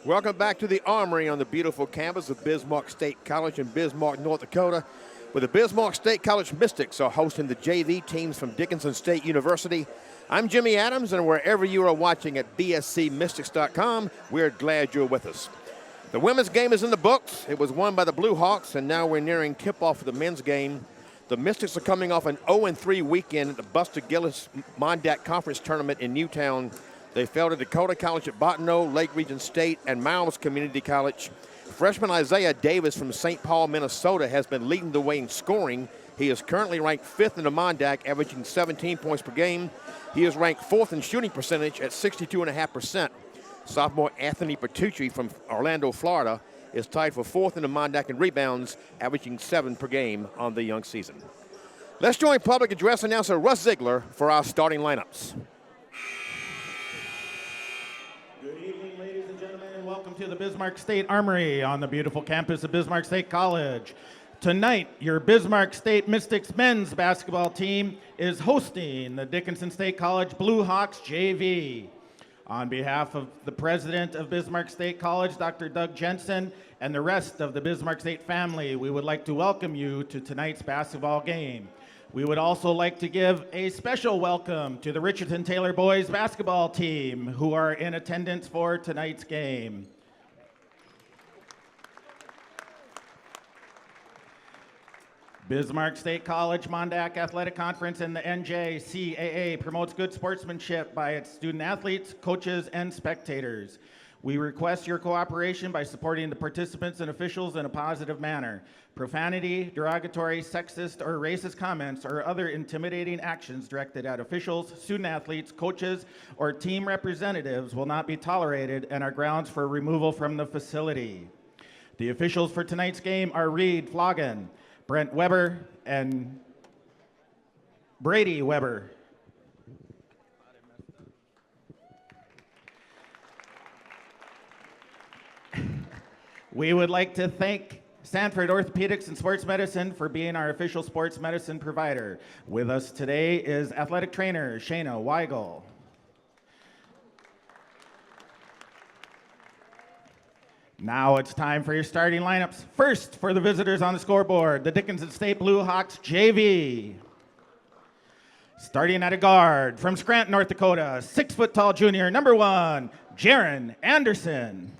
Welcome back to the Armory on the beautiful campus of Bismarck State College in Bismarck, North Dakota, where the Bismarck State College Mystics are hosting the JV teams from Dickinson State University. I'm Jimmy Adams, and wherever you are watching at bscmystics.com, we're glad you're with us. The women's game is in the books. It was won by the Blue Hawks, and now we're nearing tip-off for the men's game. The Mystics are coming off an 0-3 weekend at the Buster Gillis Mondac Conference Tournament in Newtown. They fell to Dakota College at Bottineau, Lake Region State, and Miles Community College. Freshman Isaiah Davis from St. Paul, Minnesota, has been leading the way in scoring. He is currently ranked 5th in the Mondac, averaging 17 points per game. He is ranked 4th in shooting percentage at 62.5%. Sophomore Anthony Petrucci from Orlando, Florida, is tied for 4th in the Mondac in rebounds, averaging 7 per game on the young season. Let's join public address announcer Russ Ziegler for our starting lineups. Welcome to the Bismarck State Armory on the beautiful campus of Bismarck State College. Tonight, your Bismarck State Mystics men's basketball team is hosting the Dickinson State College Blue Hawks JV. On behalf of the president of Bismarck State College, Dr. Doug Jensen, and the rest of the Bismarck State family, we would like to welcome you to tonight's basketball game. We would also like to give a special welcome to the Richardson Taylor boys basketball team who are in attendance for tonight's game. Bismarck State College Mondac Athletic Conference and the NJCAA promotes good sportsmanship by its student athletes, coaches, and spectators. We request your cooperation by supporting the participants and officials in a positive manner. Profanity, derogatory, sexist, or racist comments or other intimidating actions directed at officials, student athletes, coaches, or team representatives will not be tolerated and are grounds for removal from the facility. The officials for tonight's game are Reed Floggen, Brent Weber, and Brady Weber. We would like to thank Sanford Orthopedics and Sports Medicine for being our official sports medicine provider. With us today is athletic trainer Shayna Weigel. Now it's time for your starting lineups. First, for the visitors on the scoreboard, the Dickinson State Blue Hawks JV. Starting at a guard from Scranton, North Dakota, 6-foot-tall junior, number 1, Jaron Anderson.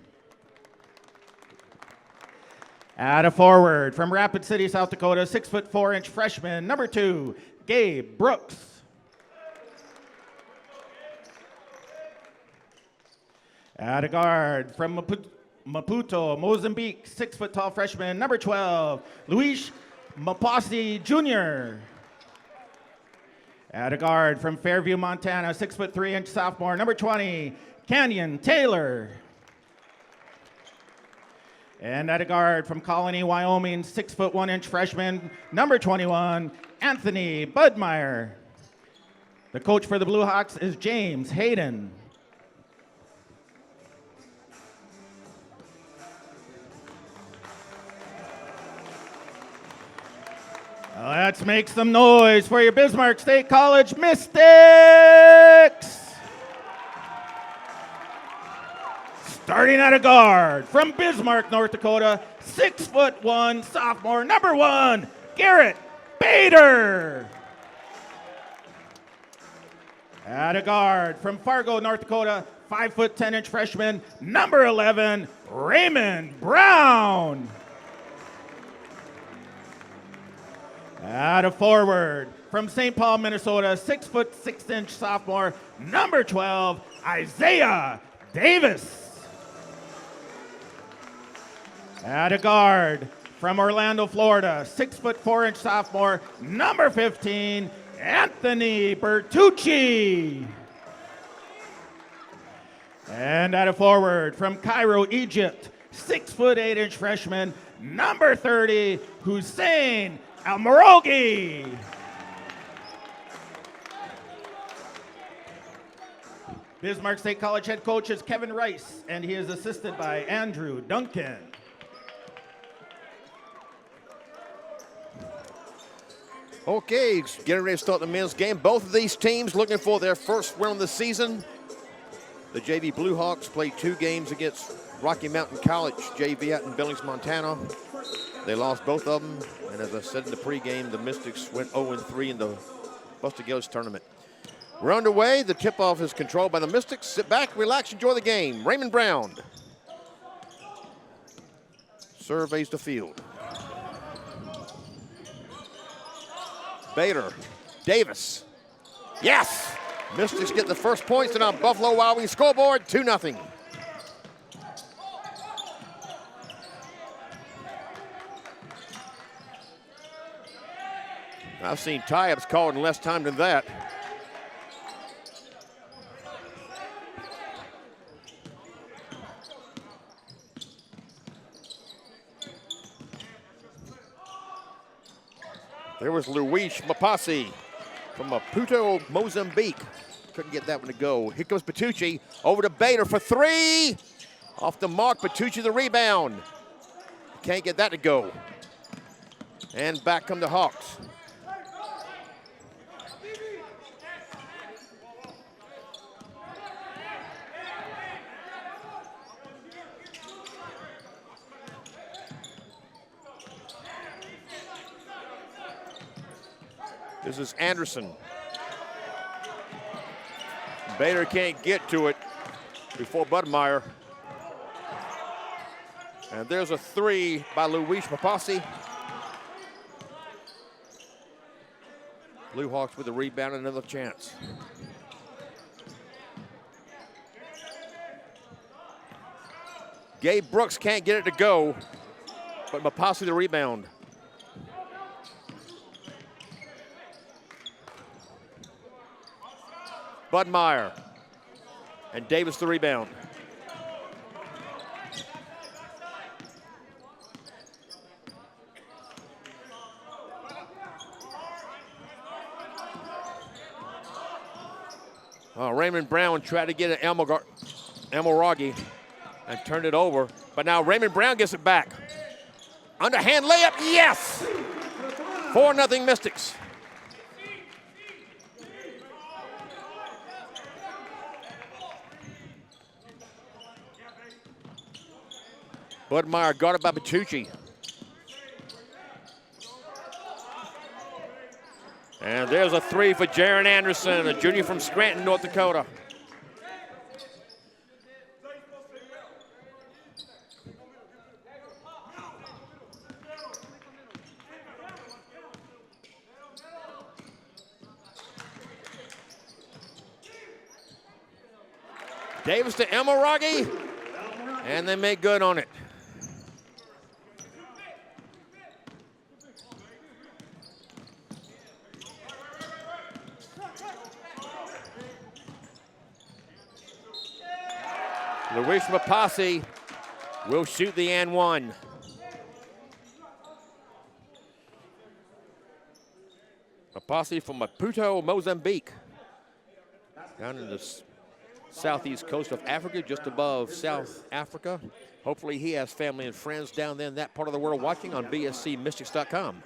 At a forward from Rapid City, South Dakota, 6'4" freshman, number 2, Gabe Brooks. At a guard from Maputo, Mozambique, 6-foot-tall freshman, number 12, Luis Mapasi Jr. At a guard from Fairview, Montana, 6'3" sophomore, number 20, Canyon Taylor. And at a guard from Colony, Wyoming, 6'1" freshman, number 21, Anthony Budmeyer. The coach for the Blue Hawks is James Hayden. Let's make some noise for your Bismarck State College Mystics! Starting at a guard from Bismarck, North Dakota, 6'1", sophomore, number 1, Garrett Bader. At a guard from Fargo, North Dakota, 5'10" freshman, number 11, Raymond Brown. At a forward from St. Paul, Minnesota, 6'6" sophomore, number 12, Isaiah Davis. At a guard from Orlando, Florida, 6'4" sophomore, number 15, Anthony Bertucci. And at a forward from Cairo, Egypt, 6'8" freshman, number 30, Hussein Almorogi. Bismarck State College head coach is Kevin Rice, and he is assisted by Andrew Duncan. Okay, getting ready to start the men's game. Both of these teams looking for their first win of the season. The JV Blue Hawks played 2 games against Rocky Mountain College JV out in Billings, Montana. They lost both of them, and as I said in the pregame, the Mystics went 0-3 in the Buster Gillis tournament. We're underway. The tip-off is controlled by the Mystics. Sit back, relax, enjoy the game. Raymond Brown surveys the field. Bader, Davis. Yes! Mystics get the first points and on Buffalo Wild Wings scoreboard, 2-0. I've seen tie-ups called in less time than that. There was Luis Mapasi from Maputo, Mozambique. Couldn't get that one to go. Here comes Bertucci over to Bader for three. Off the mark, Bertucci the rebound. Can't get that to go. And back come the Hawks. This is Anderson. Bader can't get to it before Budmeyer. And there's a three by Luis Mapasi. Blue Hawks with a rebound and another chance. Gabe Brooks can't get it to go, but Mapasi the rebound. Budmeyer and Davis the rebound. Raymond Brown tried to get an Elmoragi and turned it over, but now Raymond Brown gets it back. Underhand layup, yes! 4-0 Mystics. Budmeyer guarded by Bertucci. And there's a three for Jaron Anderson, a junior from Scranton, North Dakota. Davis to Elmoragi, and they make good on it. Luis Mapasi will shoot the and one. Mapasi from Maputo, Mozambique. Down in the southeast coast of Africa, just above South Africa. Hopefully he has family and friends down there in that part of the world watching on bscmystics.com.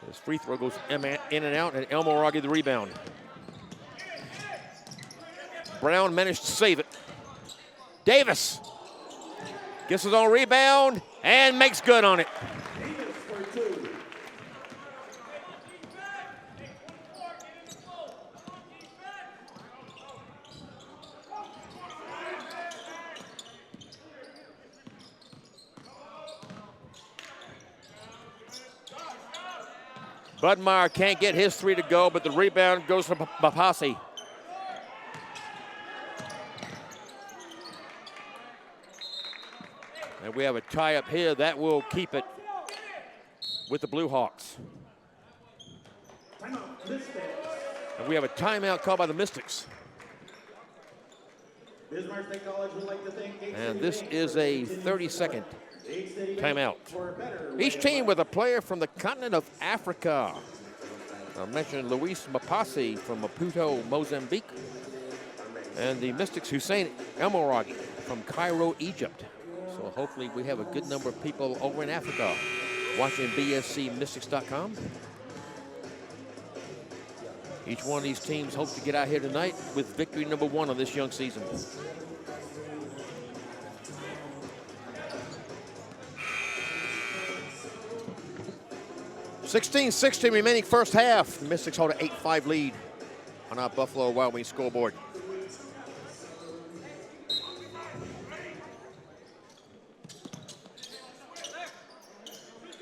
His free throw goes in and out, and Elmoragi the rebound. Brown managed to save it. Davis gets his own rebound and makes good on it. Budmeyer can't get his three to go, but the rebound goes for Mapasi. And we have a tie up here that will keep it with the Blue Hawks. And we have a timeout called by the Mystics. And this is a 30-second timeout. Each team with a player from the continent of Africa. I mentioned Luis Mapasi from Maputo, Mozambique. And the Mystics Hussein Elmoragi from Cairo, Egypt. So hopefully we have a good number of people over in Africa watching bscmystics.com. Each one of these teams hopes to get out here tonight with victory number one on this young season. 16-16 remaining first half. The Mystics hold an 8-5 lead on our Buffalo Wild Wings scoreboard.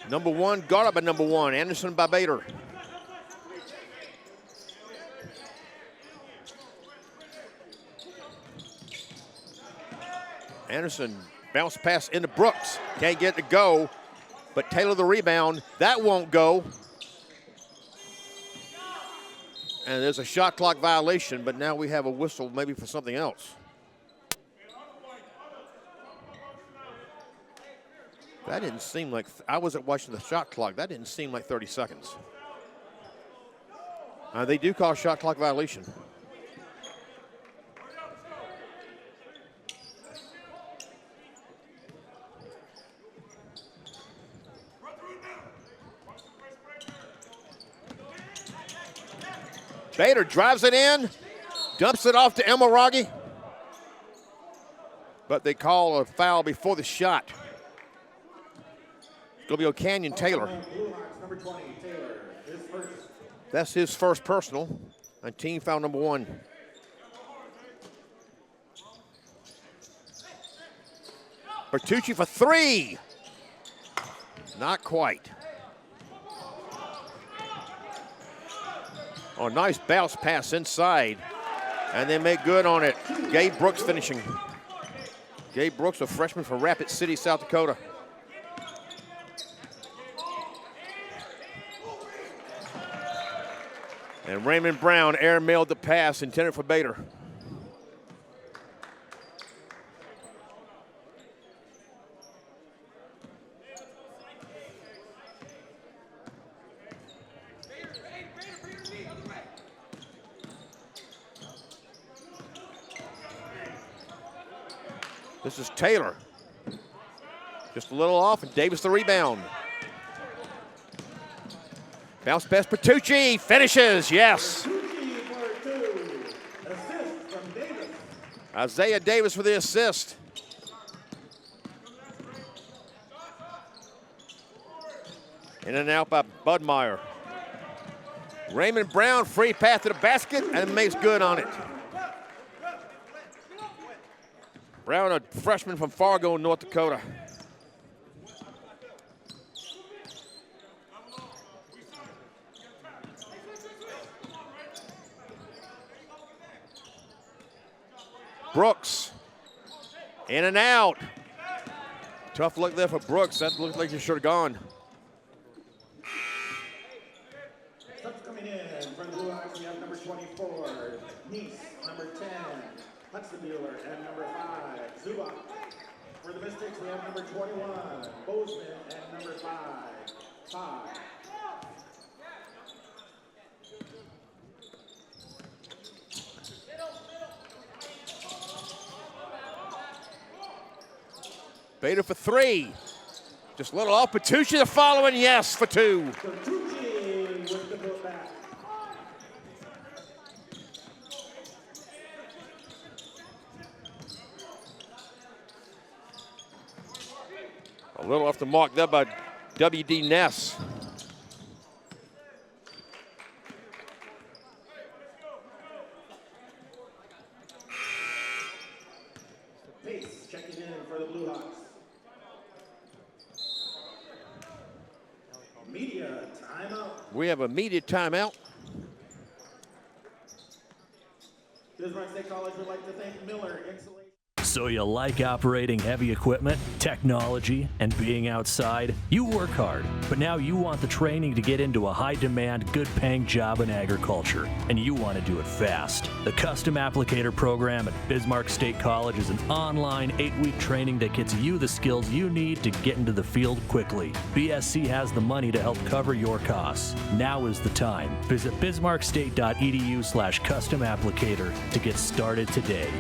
Number one, guarded by number one, Anderson by Bader. Anderson bounce pass into Brooks. Can't get it to go, but Taylor the rebound. That won't go. And there's a shot clock violation, but now we have a whistle maybe for something else. That didn't seem like, I wasn't watching the shot clock. That didn't seem like 30 seconds. They do call shot clock violation. Bader drives it in, dumps it off to Elmaragi. But they call a foul before the shot. It's going to be O'Canyon Taylor. That's his first personal, and team foul number one. Bertucci for three. Not quite. Oh, nice bounce pass inside, and they make good on it. Gabe Brooks finishing. Gabe Brooks, a freshman from Rapid City, South Dakota. And Raymond Brown air-mailed the pass intended for Bader. This is Taylor. Just a little off, and Davis the rebound. Bounce pass, Bertucci finishes, yes. Isaiah Davis for the assist. In and out by Budmeyer. Raymond Brown, free pass to the basket, and makes good on it. Brown, a freshman from Fargo, North Dakota. Brooks, in and out. Tough look there for Brooks. That looked like he should have gone. Coming in from the Blue Hawks, we have number 24, Nice, number 10, Hudson Mueller, and number 5, Zuba. For the Mystics, we have number 21, Bozeman, and number 5. Bader for three. Just a little off. Bertucci the following, yes, for two. Bertucci with the putback. A little off the mark there by W.D. Ness. Pace checking in for the Blue Hawks. Media timeout. We have a media timeout. Bismarck State College would like to thank Miller Insulation. So you like operating heavy equipment, technology, and being outside? You work hard, but now you want the training to get into a high-demand, good-paying job in agriculture, and you want to do it fast. The Custom Applicator program at Bismarck State College is an online 8-week training that gets you the skills you need to get into the field quickly. BSC has the money to help cover your costs. Now is the time. Visit bismarckstate.edu/customapplicator to get started today.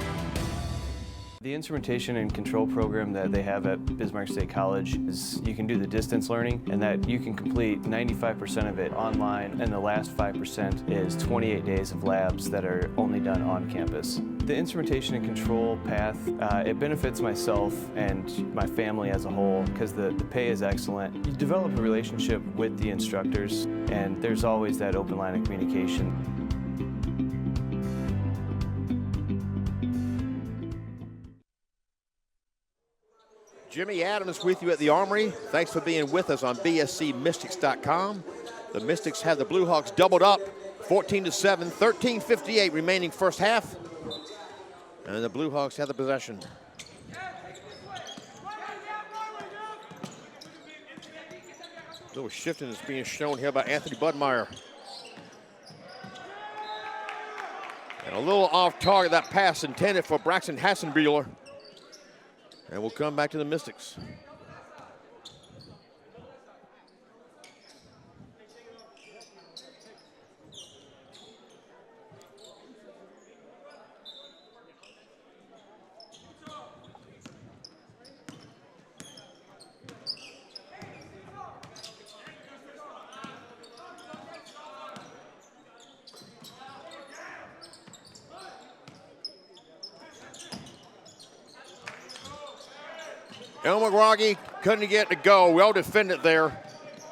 The instrumentation and control program that they have at Bismarck State College is you can do the distance learning, and that you can complete 95% of it online, and the last 5% is 28 days of labs that are only done on campus. The instrumentation and control path, it benefits myself and my family as a whole because the pay is excellent. You develop a relationship with the instructors, and there's always that open line of communication. Jimmy Adams with you at the Armory. Thanks for being with us on bscmystics.com. The Mystics have the Blue Hawks doubled up, 14-7, 13:58 remaining first half. And the Blue Hawks have the possession. A little shifting is being shown here by Anthony Budmeyer. And a little off target, that pass intended for Braxton Hassenbuehler. And we'll come back to the Mystics. Elmagwagi couldn't get it to go. Well defended there.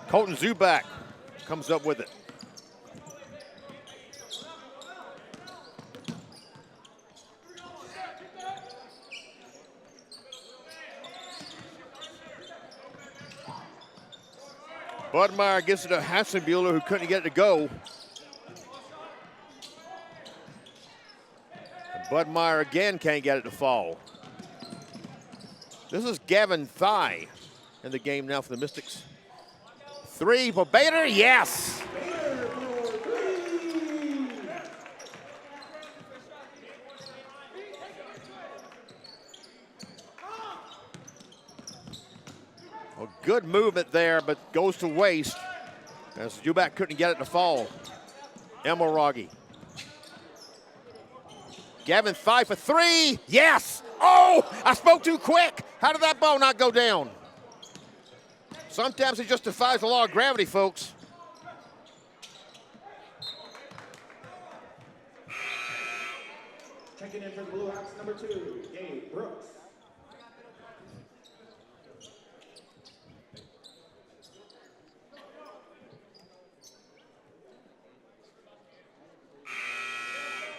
Colton Zubak comes up with it. Budmeyer gets it to Hassenbuehler, who couldn't get it to go. And Budmeyer again can't get it to fall. This is Gavin Thigh in the game now for the Mystics. Three for Bader, yes! Well, good movement there, but goes to waste as Zubak couldn't get it to fall. Elmagwagi. Gavin Thigh for three, yes! Oh, I spoke too quick. How did that ball not go down? Sometimes it just defies the law of gravity, folks. Checking in for the Blue Hawks, number 2, Gabe Brooks.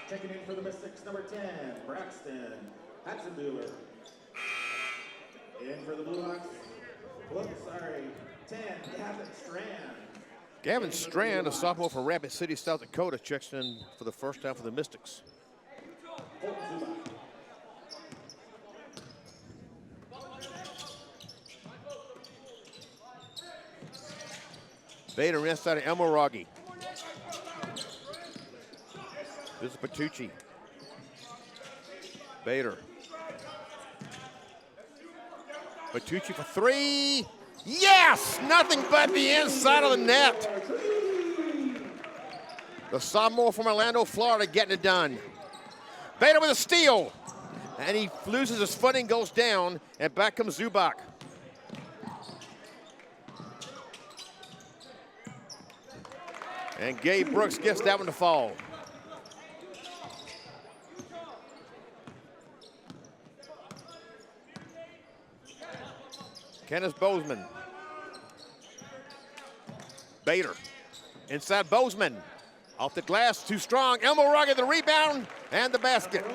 Checking in for the Mystics, number 10, Braxton Hassenbuehler. In for the Blue Hawks, 10, Gavin Strand. Gavin Strand, a sophomore from Rapid City, South Dakota, checks in for the first half of the Mystics. Bader inside of Elmagwagi. This is Patucci. Bader. Patucci for three. Yes! Nothing but the inside of the net. The sophomore from Orlando, Florida, getting it done. Bader with a steal. And he loses his footing, goes down, and back comes Zubak. And Gabe Brooks gets that one to fall. Kenneth Bozeman. Bader. Inside Bozeman. Off the glass, too strong. Elmagwagi the rebound and the basket.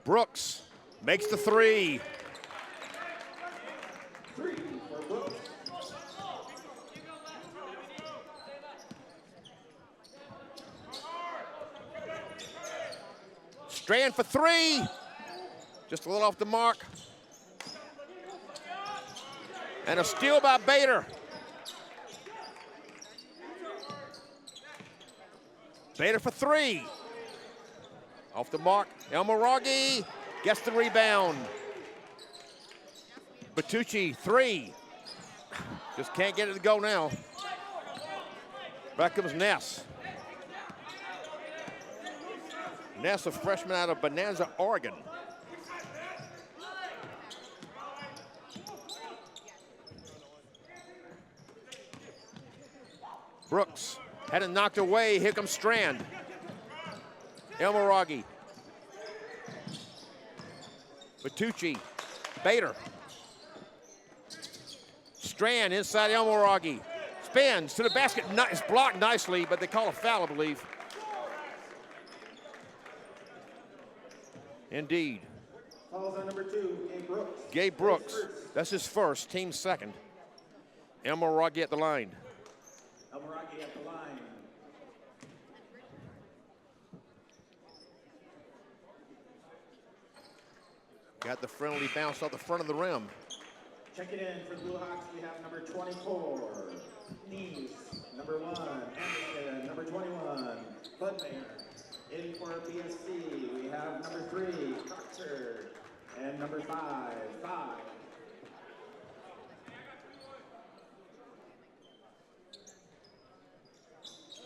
Brooks makes the three. Strand for three. Just a little off the mark. And a steal by Bader. Bader for three. Off the mark. Elmagwagi gets the rebound. Bertucci, 3. Just can't get it to go now. Back comes Ness. Ness, a freshman out of Bonanza, Oregon. Brooks had it knocked away. Here comes Strand. Elmoraghi. Bertucci. Bader. Strand inside Elmoraghi. Spins to the basket. It's blocked nicely, but they call a foul, I believe. Indeed. Fouls on number 2, Gabe Brooks. Gabe Brooks. That's his first, team second. Elmoraghi at the line. Elmoraghi at the line. Got the friendly bounce off the front of the rim. Checking in for the Blue Hawks, we have number 24, Neese, number 1, Anderson, number 21, Budmayer. In for BSC, we have number 3, Coxer, and number 5.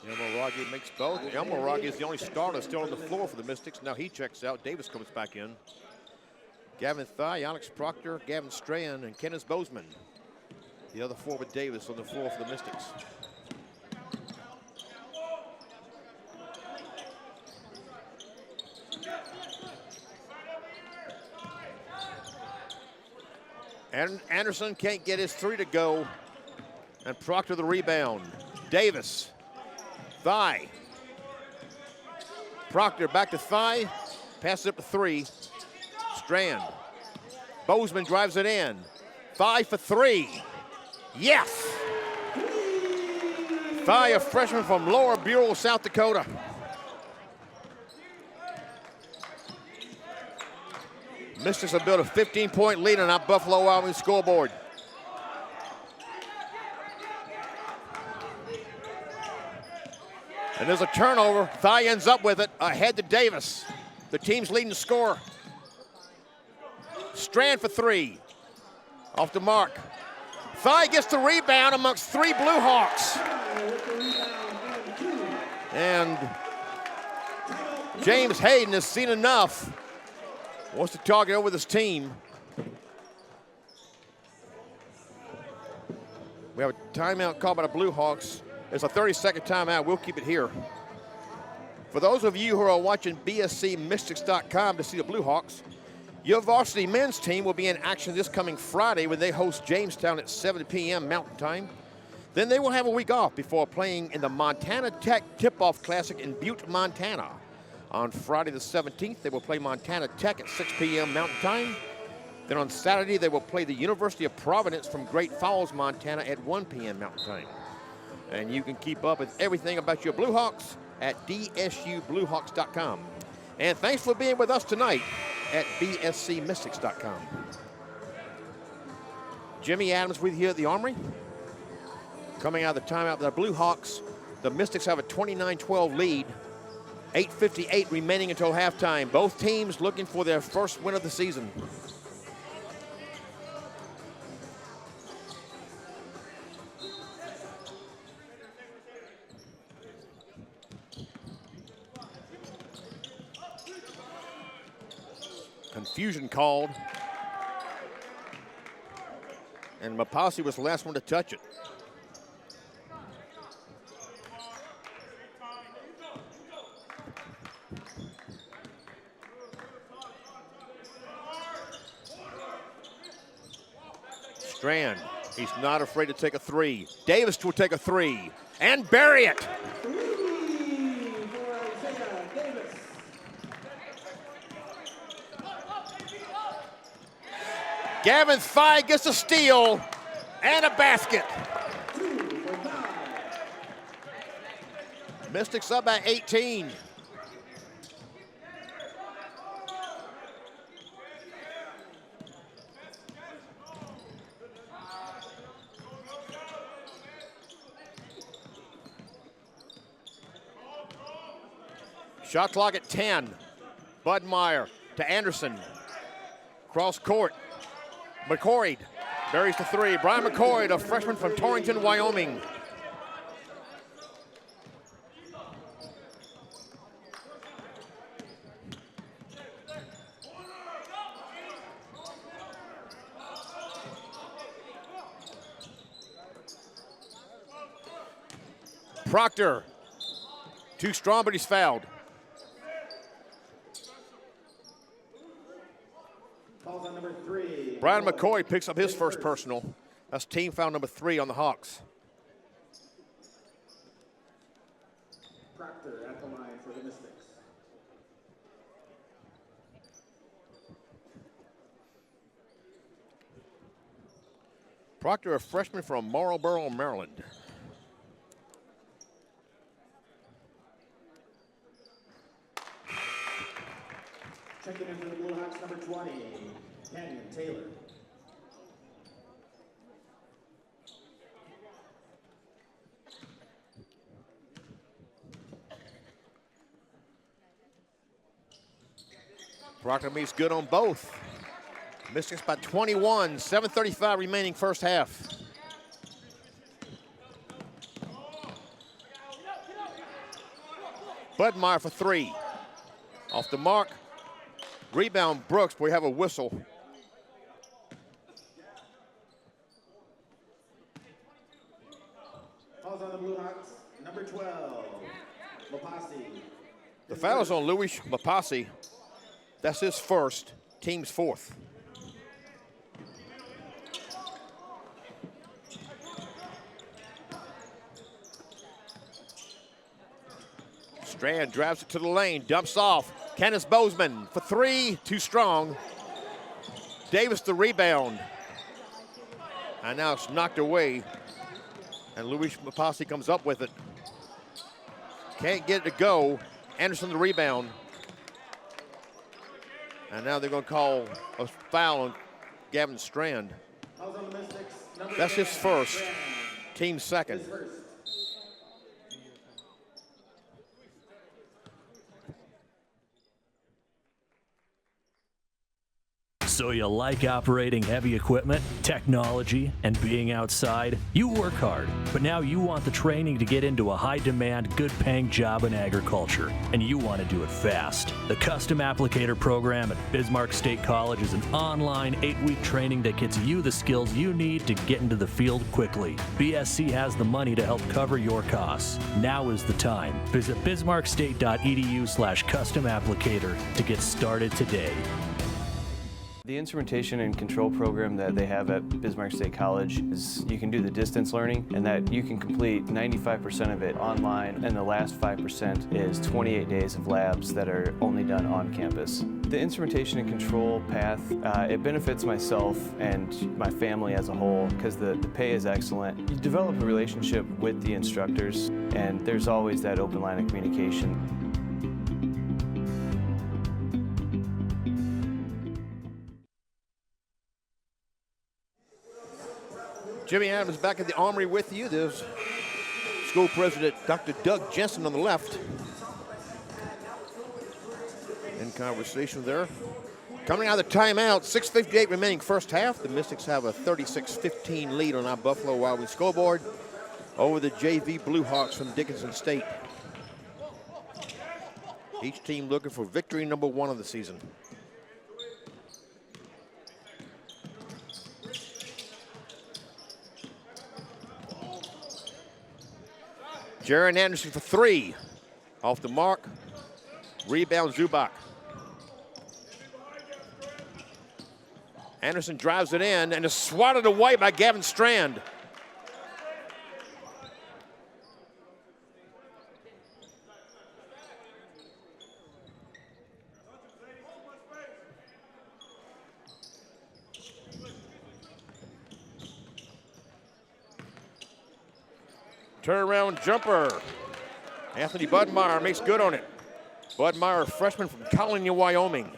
Elmoraghi makes both. Elmoraghi is the only starter still on the floor for the Mystics. Now he checks out. Davis comes back in. Gavin Thigh, Alex Proctor, Gavin Strand, and Kenneth Bozeman. The other forward Davis on the floor for the Mystics. And Anderson can't get his 3 to go. And Proctor the rebound. Davis. Thigh. Proctor back to Thigh. Passes up to 3. Strand. Bozeman drives it in. Thigh for 3. Yes! Thigh, a freshman from Lower Buell, South Dakota. Mystics have built a 15-point lead on our Buffalo Wild Wings scoreboard. And there's a turnover. Thigh ends up with it, ahead to Davis, the team's leading scorer. Strand for 3. Off the mark. Thigh gets the rebound amongst 3 Blue Hawks. And James Hayden has seen enough. Wants to talk it over with his team. We have a timeout called by the Blue Hawks. It's a 30-second timeout. We'll keep it here. For those of you who are watching BSCMystics.com to see the Blue Hawks, your varsity men's team will be in action this coming Friday when they host Jamestown at 7 p.m. Mountain Time. Then they will have a week off before playing in the Montana Tech Tip-Off Classic in Butte, Montana. On Friday the 17th, they will play Montana Tech at 6 p.m. Mountain Time. Then on Saturday, they will play the University of Providence from Great Falls, Montana at 1 p.m. Mountain Time. And you can keep up with everything about your Blue Hawks at DSUBlueHawks.com. And thanks for being with us tonight at BSCMystics.com. Jimmy Adams with you at the Armory. Coming out of the timeout, the Blue Hawks, the Mystics have a 29-12 lead. 8:58 remaining until halftime. Both teams looking for their first win of the season. Confusion called. And Mapasi was the last one to touch it. Strand, he's not afraid to take a 3. Davis will take a 3 and bury it. Gavin Thigh gets a steal and a basket. Mystics up by 18. Shot clock at 10. Budmeyer to Anderson. Cross court. McCory Buries the three. Brian McCoy, the freshman from Torrington, Wyoming. Proctor, too strong, but he's fouled. Falls on number 3. Brian McCoy picks up his first personal. That's team foul number 3 on the Hawks. Proctor at the line for the Mystics. Proctor, a freshman from Marlboro, Maryland. Checking in for the Blue Hawks, number 20, Canyon Taylor. Proctor meets good on both. Mystics by 21, 7:35 remaining first half. Budmeyer for 3. Off the mark. Rebound Brooks, but we have a whistle. Falls on the Blue Hawks, number 12, Lopasi. The foul is on Louis Mapasi. That's his first, team's fourth. Strand drives it to the lane, dumps off. Kenneth Bozeman for 3, too strong. Davis the rebound. And now it's knocked away. And Louis Mapasi comes up with it. Can't get it to go. Anderson the rebound. And now they're going to call a foul on Gavin Strand. That's his first, team second. So you like operating heavy equipment, technology, and being outside? You work hard, but now you want the training to get into a high-demand, good-paying job in agriculture, and you want to do it fast. The Custom Applicator program at Bismarck State College is an online 8-week training that gets you the skills you need to get into the field quickly. BSC has the money to help cover your costs. Now is the time. Visit bismarckstate.edu/custom applicator to get started today. The instrumentation and control program that they have at Bismarck State College is you can do the distance learning, and that you can complete 95% of it online, and the last 5% is 28 days of labs that are only done on campus. The instrumentation and control path, it benefits myself and my family as a whole because the pay is excellent. You develop a relationship with the instructors, and there's always that open line of communication. Jimmy Adams back at the Armory with you. There's school president Dr. Doug Jensen on the left. In conversation there. Coming out of the timeout, 6:58 remaining first half. The Mystics have a 36-15 lead on our Buffalo Wild Wings scoreboard over the JV Blue Hawks from Dickinson State. Each team looking for victory number 1 of the season. Jaron Anderson for 3. Off the mark. Rebound Zubak. Anderson drives it in and is swatted away by Gavin Strand. Turnaround jumper. Anthony Budmeyer makes good on it. Budmeyer, a freshman from Colony, Wyoming.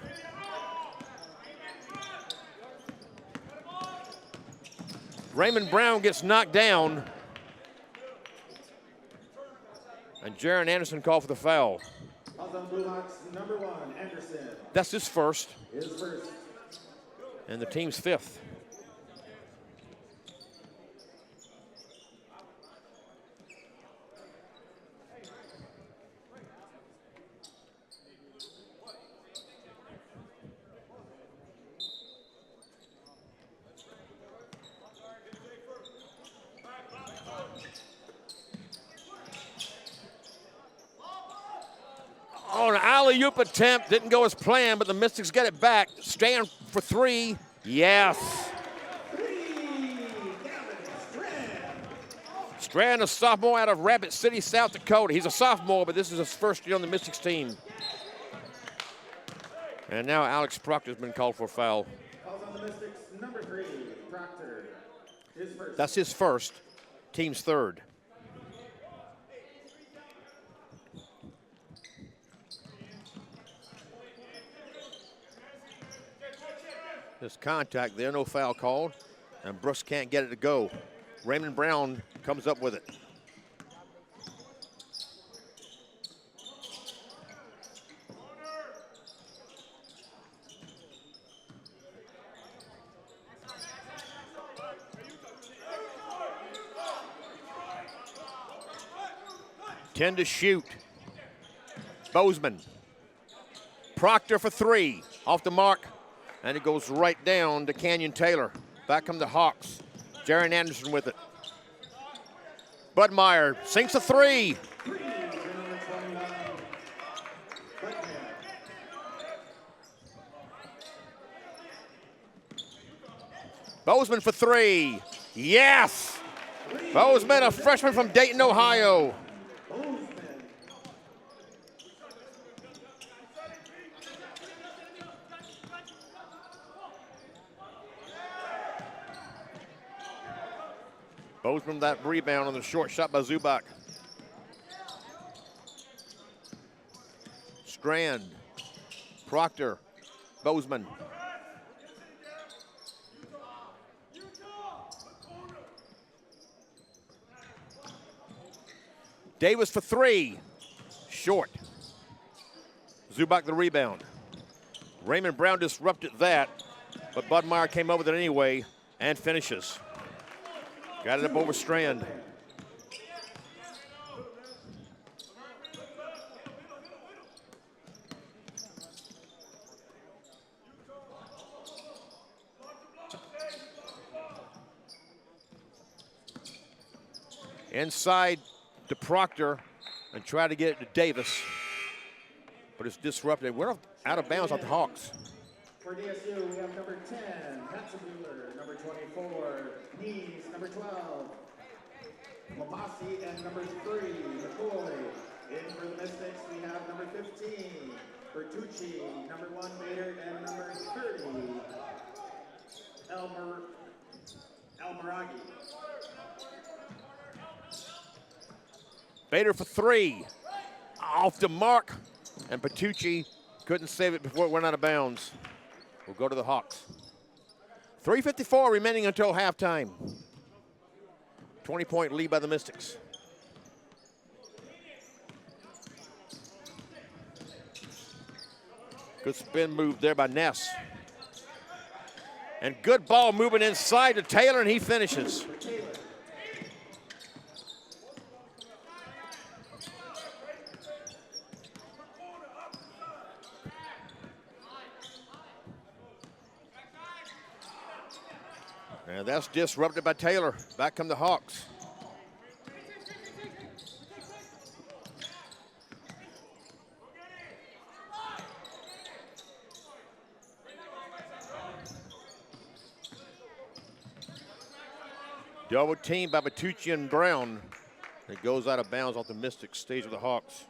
Raymond Brown gets knocked down. And Jaron Anderson called for the foul. Blue Hawks, number 1, Anderson. That's his first. His first. And the team's 5th. Oh, an alley-oop attempt. Didn't go as planned, but the Mystics get it back. Strand for three. Yes. Strand, a sophomore out of Rapid City, South Dakota. He's a sophomore, but this is his first year on the Mystics team. And now Alex Proctor's been called for a foul. Calls on the Mystics, number 3, Proctor. His first. That's his first. Team's third. There's contact there, no foul called. And Brooks can't get it to go. Raymond Brown comes up with it. Ten to shoot. Bozeman. Proctor for three. Off the mark. And it goes right down to Canyon Taylor. Back come the Hawks. Jaron Anderson with it. Budmeyer sinks a three. Bozeman for three. Yes! Bozeman, a freshman from Dayton, Ohio. Bozeman that rebound on the short shot by Zubac. Strand, Proctor, Bozeman. Davis for three, short. Zubac the rebound. Raymond Brown disrupted that, but Budmeyer came up with it anyway and finishes. Got it up over Strand. Inside to Proctor and try to get it to Davis, but it's disrupted. We're out of bounds off the Hawks. For DSU, we have number 10, Hatzenbuehler, number 24, Nees, number 12, Lamasi, and number 3, McCoy. In for the Mystics, we have number 15, Bertucci, number 1, Bader, and number 30, Almaragi. Bader for three, off the mark, and Bertucci couldn't save it before it went out of bounds. We'll go to the Hawks. 3:54 remaining until halftime. 20-point lead by the Mystics. Good spin move there by Ness. And good ball moving inside to Taylor, and he finishes. And that's disrupted by Taylor. Back come the Hawks. Double team by Bertucci and Brown. It goes out of bounds off the Mystics stage of the Hawks.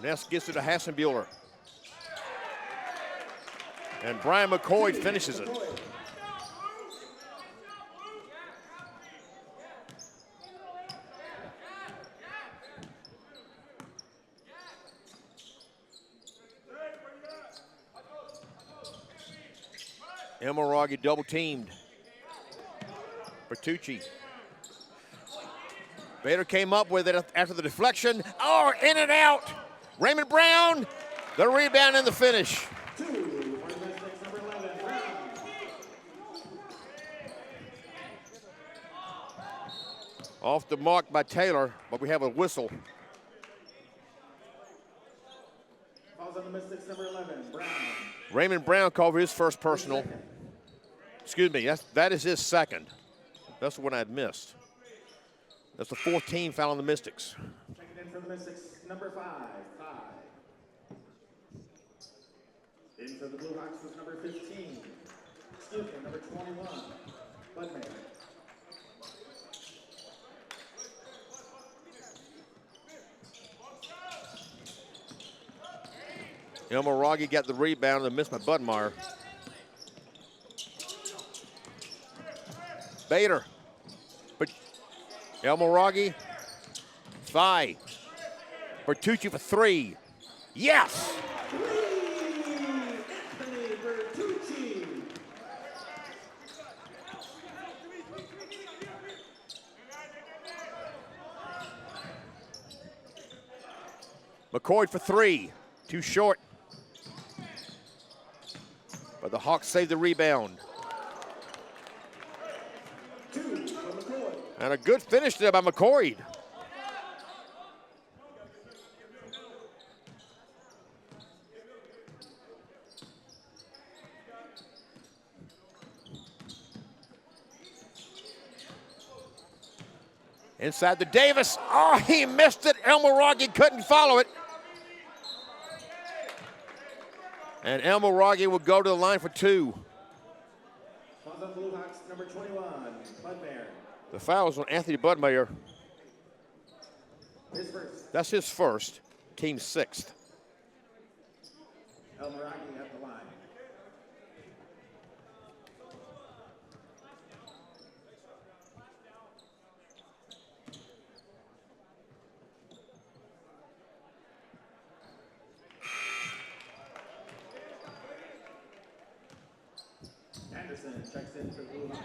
Ness gets it to Hatzenbuehler. And Brian McCoy finishes it. Almaragi double teamed. Bertucci. Bader came up with it after the deflection. Oh, in and out. Raymond Brown, the rebound and the finish. Off the mark by Taylor, but we have a whistle. number 11, Brown. Raymond Brown called for his first personal. Excuse me, that is his second. That's the one I'd missed. That's the 14th foul on the Mystics. Checking in for the Mystics, number 5. In for the Blue Hawks was number 15. Excuse me, number 21, Budman. Elmoragi got the rebound and missed by Budmeyer. Bader. But Elmoragi. 5. Bertucci for 3. Yes! Anthony Bertucci. McCoy for 3. Too short. But the Hawks save the rebound. And a good finish there by McCoy. Inside to Davis. Oh, he missed it. Elmoragi couldn't follow it. And Elmoragi will go to the line for 2. Blue Hawks, number 21, Budmeyer. The foul is on Anthony Budmeyer. His first. That's his first, team 6th. Elmoragi at the line. Anderson checks in for Blue Hawks.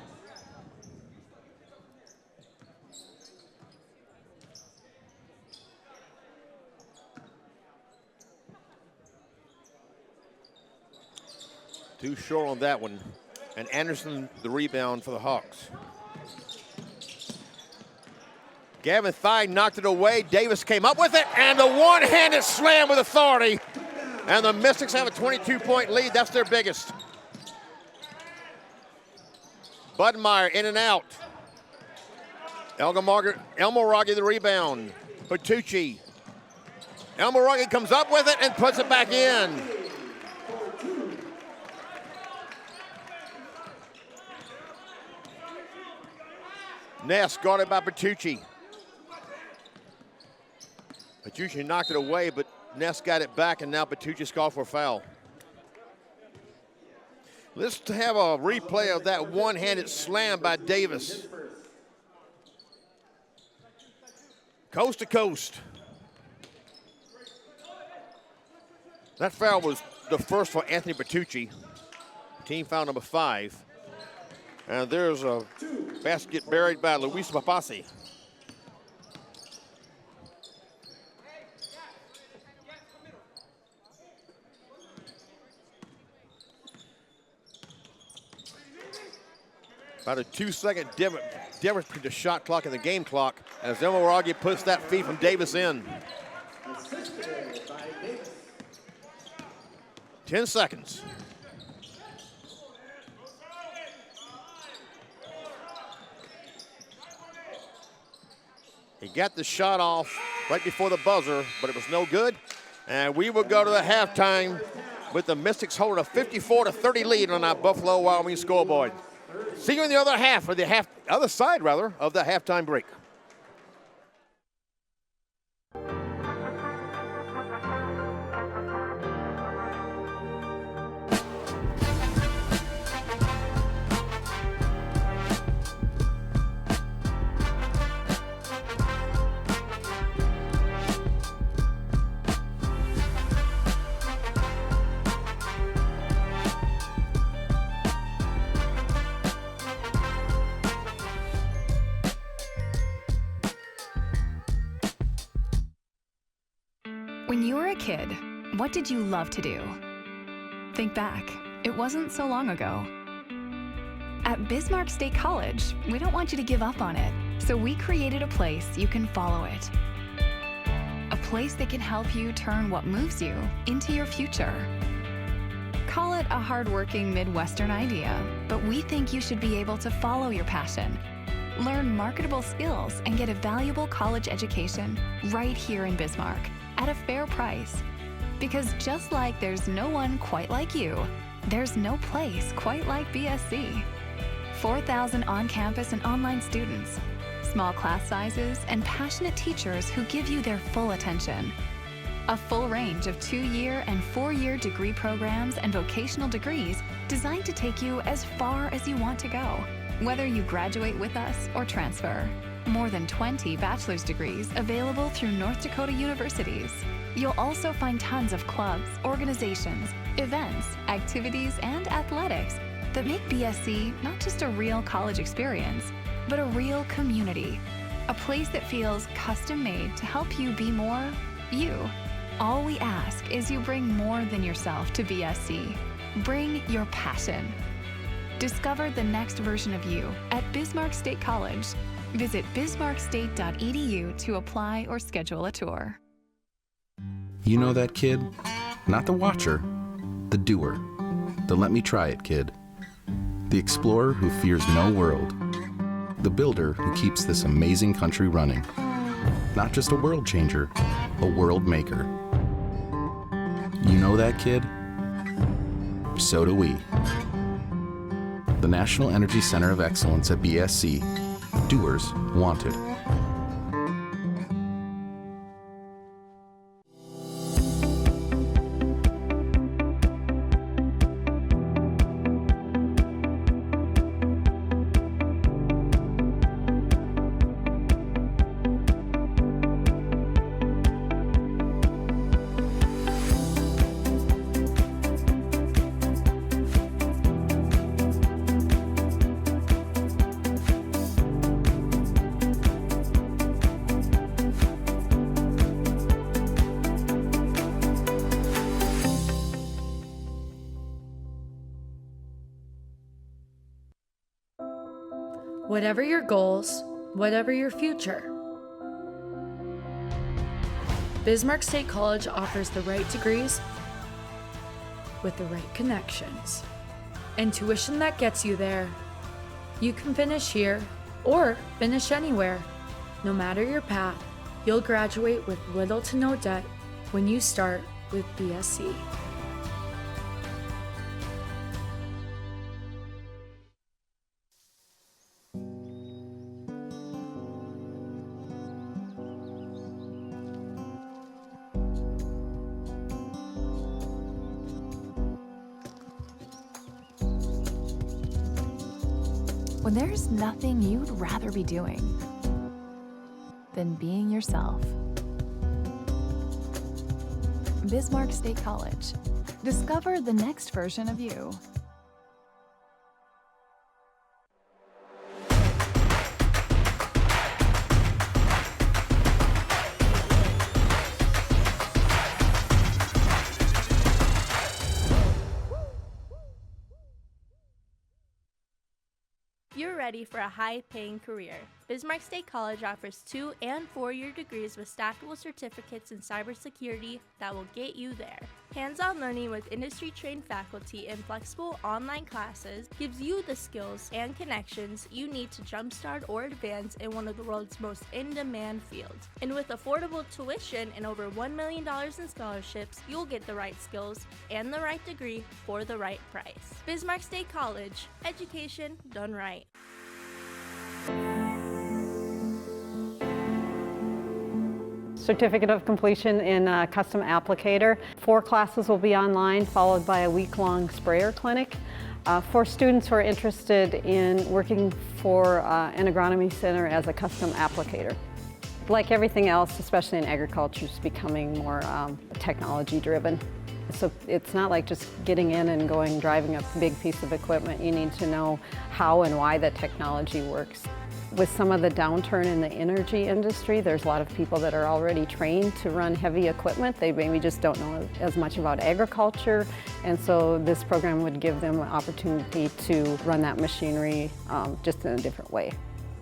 Too short on that one. And Anderson, the rebound for the Hawks. Gavin Thigh knocked it away. Davis came up with it, and the one-handed slam with authority. And the Mystics have a 22-point lead. That's their biggest. Budmeyer in and out. Elmoragi the rebound. Bertucci. Elmoragi comes up with it and puts it back in. Ness guarded by Bertucci. Bertucci knocked it away, but Ness got it back, and now Bertucci's called for a foul. Let's have a replay of that one-handed slam by Davis. Coast to coast. That foul was the first for Anthony Bertucci. Team foul number 5. And there's a basket buried by Luis Papasi. About a 2-second difference between the shot clock and the game clock as Elmoragi puts that feed from Davis in. 10 seconds. He got the shot off right before the buzzer, but it was no good. And we will go to the halftime with the Mystics holding a 54-30 lead on our Buffalo Wild Wings scoreboard. See you in the other half, or the other side rather, of the halftime break. When you were a kid, what did you love to do? Think back. It wasn't so long ago. At Bismarck State College, we don't want you to give up on it, so we created a place you can follow it. A place that can help you turn what moves you into your future. Call it a hardworking Midwestern idea, but we think you should be able to follow your passion, learn marketable skills, and get a valuable college education right here in Bismarck at a fair price. Because just like there's no one quite like you, there's no place quite like BSC. 4,000 on-campus and online students, small class sizes, and passionate teachers who give you their full attention. A full range of 2-year and 4-year degree programs and vocational degrees designed to take you as far as you want to go, whether you graduate with us or transfer. More than 20 bachelor's degrees available through North Dakota universities. You'll also find tons of clubs, organizations, events, activities, and athletics that make BSC not just a real college experience, but a real community. A place that feels custom-made to help you be more you. All we ask is you bring more than yourself to BSC. Bring your passion. Discover the next version of you at Bismarck State College. Visit bismarckstate.edu to apply or schedule a tour. You know that kid? Not the watcher, the doer. The let me try it kid. The explorer who fears no world. The builder who keeps this amazing country running. Not just a world changer, a world maker. You know that kid? So do we. The National Energy Center of Excellence at BSC. Doers wanted. Whatever your goals, whatever your future, Bismarck State College offers the right degrees with the right connections and tuition that gets you there. You can finish here or finish anywhere. No matter your path, you'll graduate with little to no debt when you start with BSC. When there's nothing you'd rather be doing than being yourself. Bismarck State College. Discover the next version of you. You're ready for a high-paying career. Bismarck State College offers 2- and 4-year degrees with stackable certificates in cybersecurity that will get you there. Hands-on learning with industry-trained faculty and flexible online classes gives you the skills and connections you need to jumpstart or advance in one of the world's most in-demand fields. And with affordable tuition and over $1 million in scholarships, you'll get the right skills and the right degree for the right price. Bismarck State College, education done right. Certificate of completion in custom applicator. 4 classes will be online, followed by a week-long sprayer clinic. For students who are interested in working for an agronomy center as a custom applicator. Like everything else, especially in agriculture, it's becoming more technology-driven. So it's not like just getting in and driving a big piece of equipment. You need to know how and why the technology works. With some of the downturn in the energy industry, there's a lot of people that are already trained to run heavy equipment. They maybe just don't know as much about agriculture, and so this program would give them an opportunity to run that machinery just in a different way.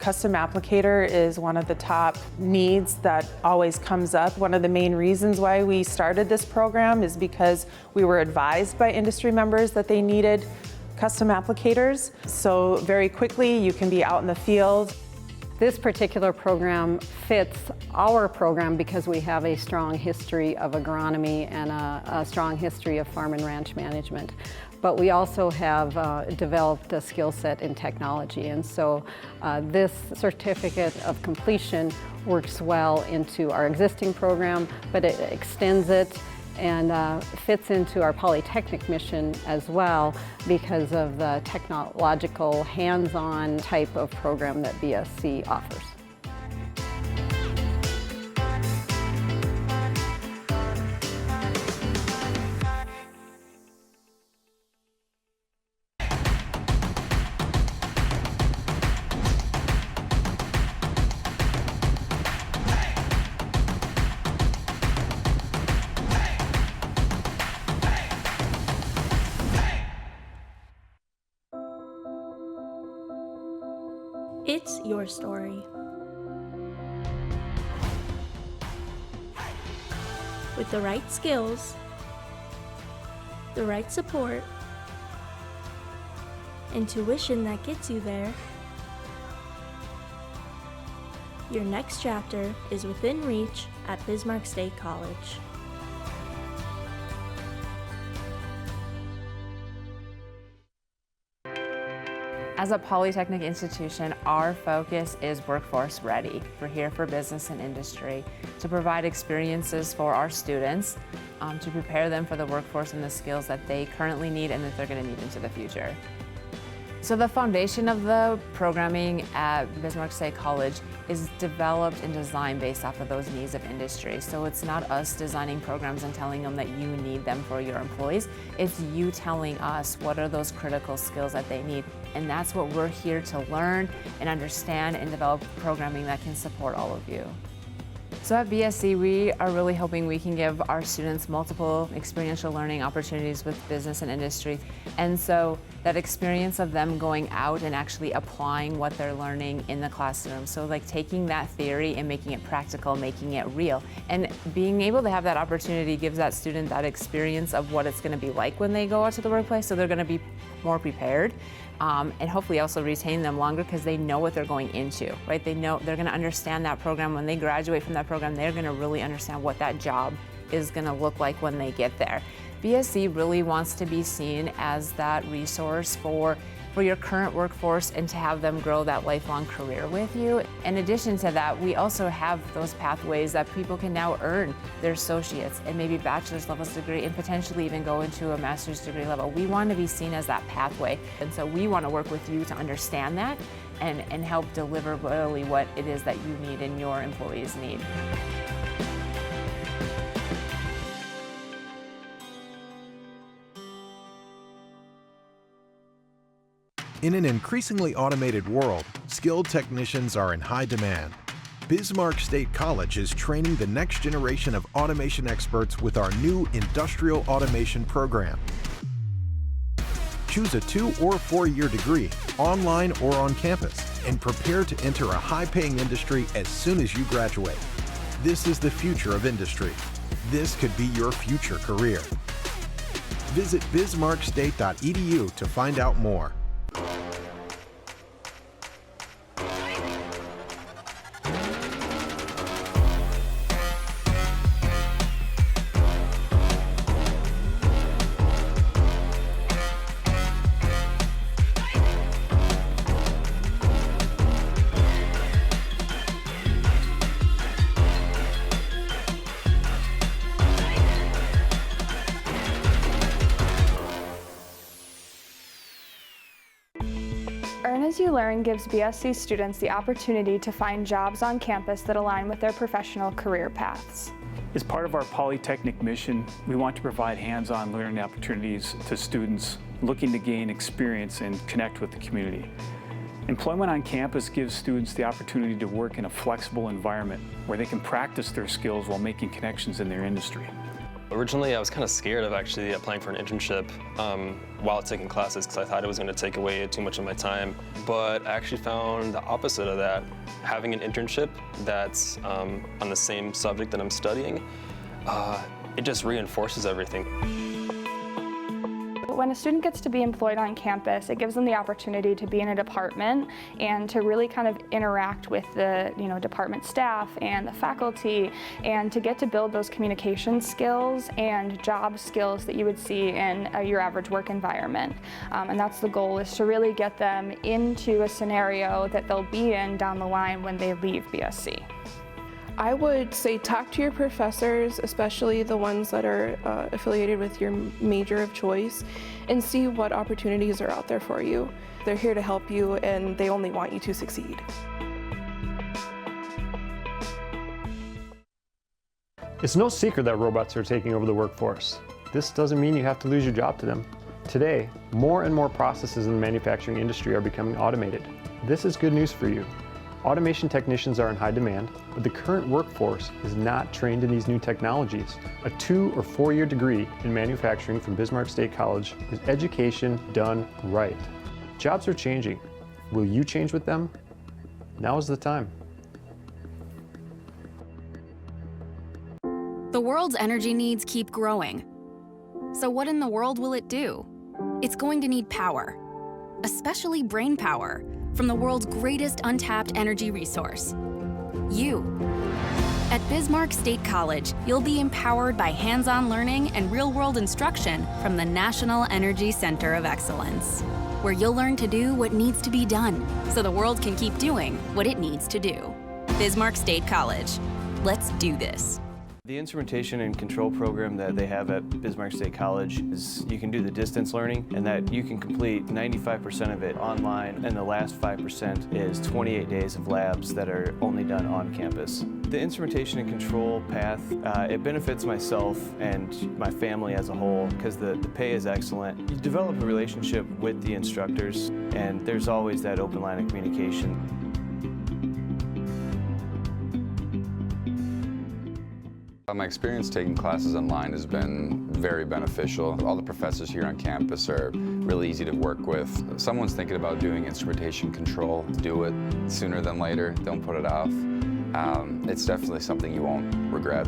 custom applicator is one of the top needs that always comes up. One of the main reasons why we started this program is because we were advised by industry members that they needed custom applicators. So very quickly you can be out in the field. This particular program fits our program because we have a strong history of agronomy and a strong history of farm and ranch management. But we also have developed a skill set in technology, and so this certificate of completion works well into our existing program, but it extends it and fits into our polytechnic mission as well because of the technological hands-on type of program that BSC offers. It's your story. With the right skills, the right support, and tuition that gets you there, your next chapter is within reach at Bismarck State College. As a polytechnic institution, our focus is workforce ready. We're here for business and industry to provide experiences for our students, to prepare them for the workforce and the skills that they currently need and that they're going to need into the future. So the foundation of the programming at Bismarck State College is developed and designed based off of those needs of industry. So it's not us designing programs and telling them that you need them for your employees. It's you telling us what are those critical skills that they need. And that's what we're here to learn and understand and develop programming that can support all of you. So at BSC, we are really hoping we can give our students multiple experiential learning opportunities with business and industry. And so that experience of them going out and actually applying what they're learning in the classroom. So like taking that theory and making it practical, making it real. And being able to have that opportunity gives that student that experience of what it's going to be like when they go out to the workplace. So they're going to be more prepared. And hopefully also retain them longer because they know what they're going into, right? They know they're going to understand that program. When they graduate from that program, they're going to really understand what that job is going to look like when they get there. BSC really wants to be seen as that resource for your current workforce and to have them grow that lifelong career with you. In addition to that, we also have those pathways that people can now earn their associates and maybe bachelor's levels degree and potentially even go into a master's degree level. We want to be seen as that pathway. And so we want to work with you to understand that and help deliver really what it is that you need and your employees need. In an increasingly automated world, skilled technicians are in high demand. Bismarck State College is training the next generation of automation experts with our new Industrial Automation program. Choose a 2- or 4-year degree, online or on campus, and prepare to enter a high-paying industry as soon as you graduate. This is the future of industry. This could be your future career. Visit bismarckstate.edu to find out more. Earn as you learn gives BSC students the opportunity to find jobs on campus that align with their professional career paths. As part of our Polytechnic mission, we want to provide hands-on learning opportunities to students looking to gain experience and connect with the community. Employment on campus gives students the opportunity to work in a flexible environment where they can practice their skills while making connections in their industry. Originally, I was kind of scared of actually applying for an internship while taking classes because I thought it was going to take away too much of my time. But I actually found the opposite of that. Having an internship that's on the same subject that I'm studying, it just reinforces everything. When a student gets to be employed on campus, it gives them the opportunity to be in a department and to really kind of interact with the department staff and the faculty, and to get to build those communication skills and job skills that you would see in your average work environment. And that's the goal, is to really get them into a scenario that they'll be in down the line when they leave BSC. I would say talk to your professors, especially the ones that are affiliated with your major of choice, and see what opportunities are out there for you. They're here to help you, and they only want you to succeed. It's no secret that robots are taking over the workforce. This doesn't mean you have to lose your job to them. Today, more and more processes in the manufacturing industry are becoming automated. This is good news for you. Automation technicians are in high demand, but the current workforce is not trained in these new technologies. A 2- or 4-year degree in manufacturing from Bismarck State College is education done right. Jobs are changing. Will you change with them? Now is the time. The world's energy needs keep growing. So what in the world will it do? It's going to need power, especially brain power, from the world's greatest untapped energy resource, you. At Bismarck State College, you'll be empowered by hands-on learning and real-world instruction from the National Energy Center of Excellence, where you'll learn to do what needs to be done so the world can keep doing what it needs to do. Bismarck State College. Let's do this. The instrumentation and control program that they have at Bismarck State College is you can do the distance learning, and that you can complete 95% of it online, and the last 5% is 28 days of labs that are only done on campus. The instrumentation and control path, it benefits myself and my family as a whole because the pay is excellent. You develop a relationship with the instructors, and there's always that open line of communication. My experience taking classes online has been very beneficial. All the professors here on campus are really easy to work with. If someone's thinking about doing instrumentation control, do it sooner than later. Don't put it off. It's definitely something you won't regret.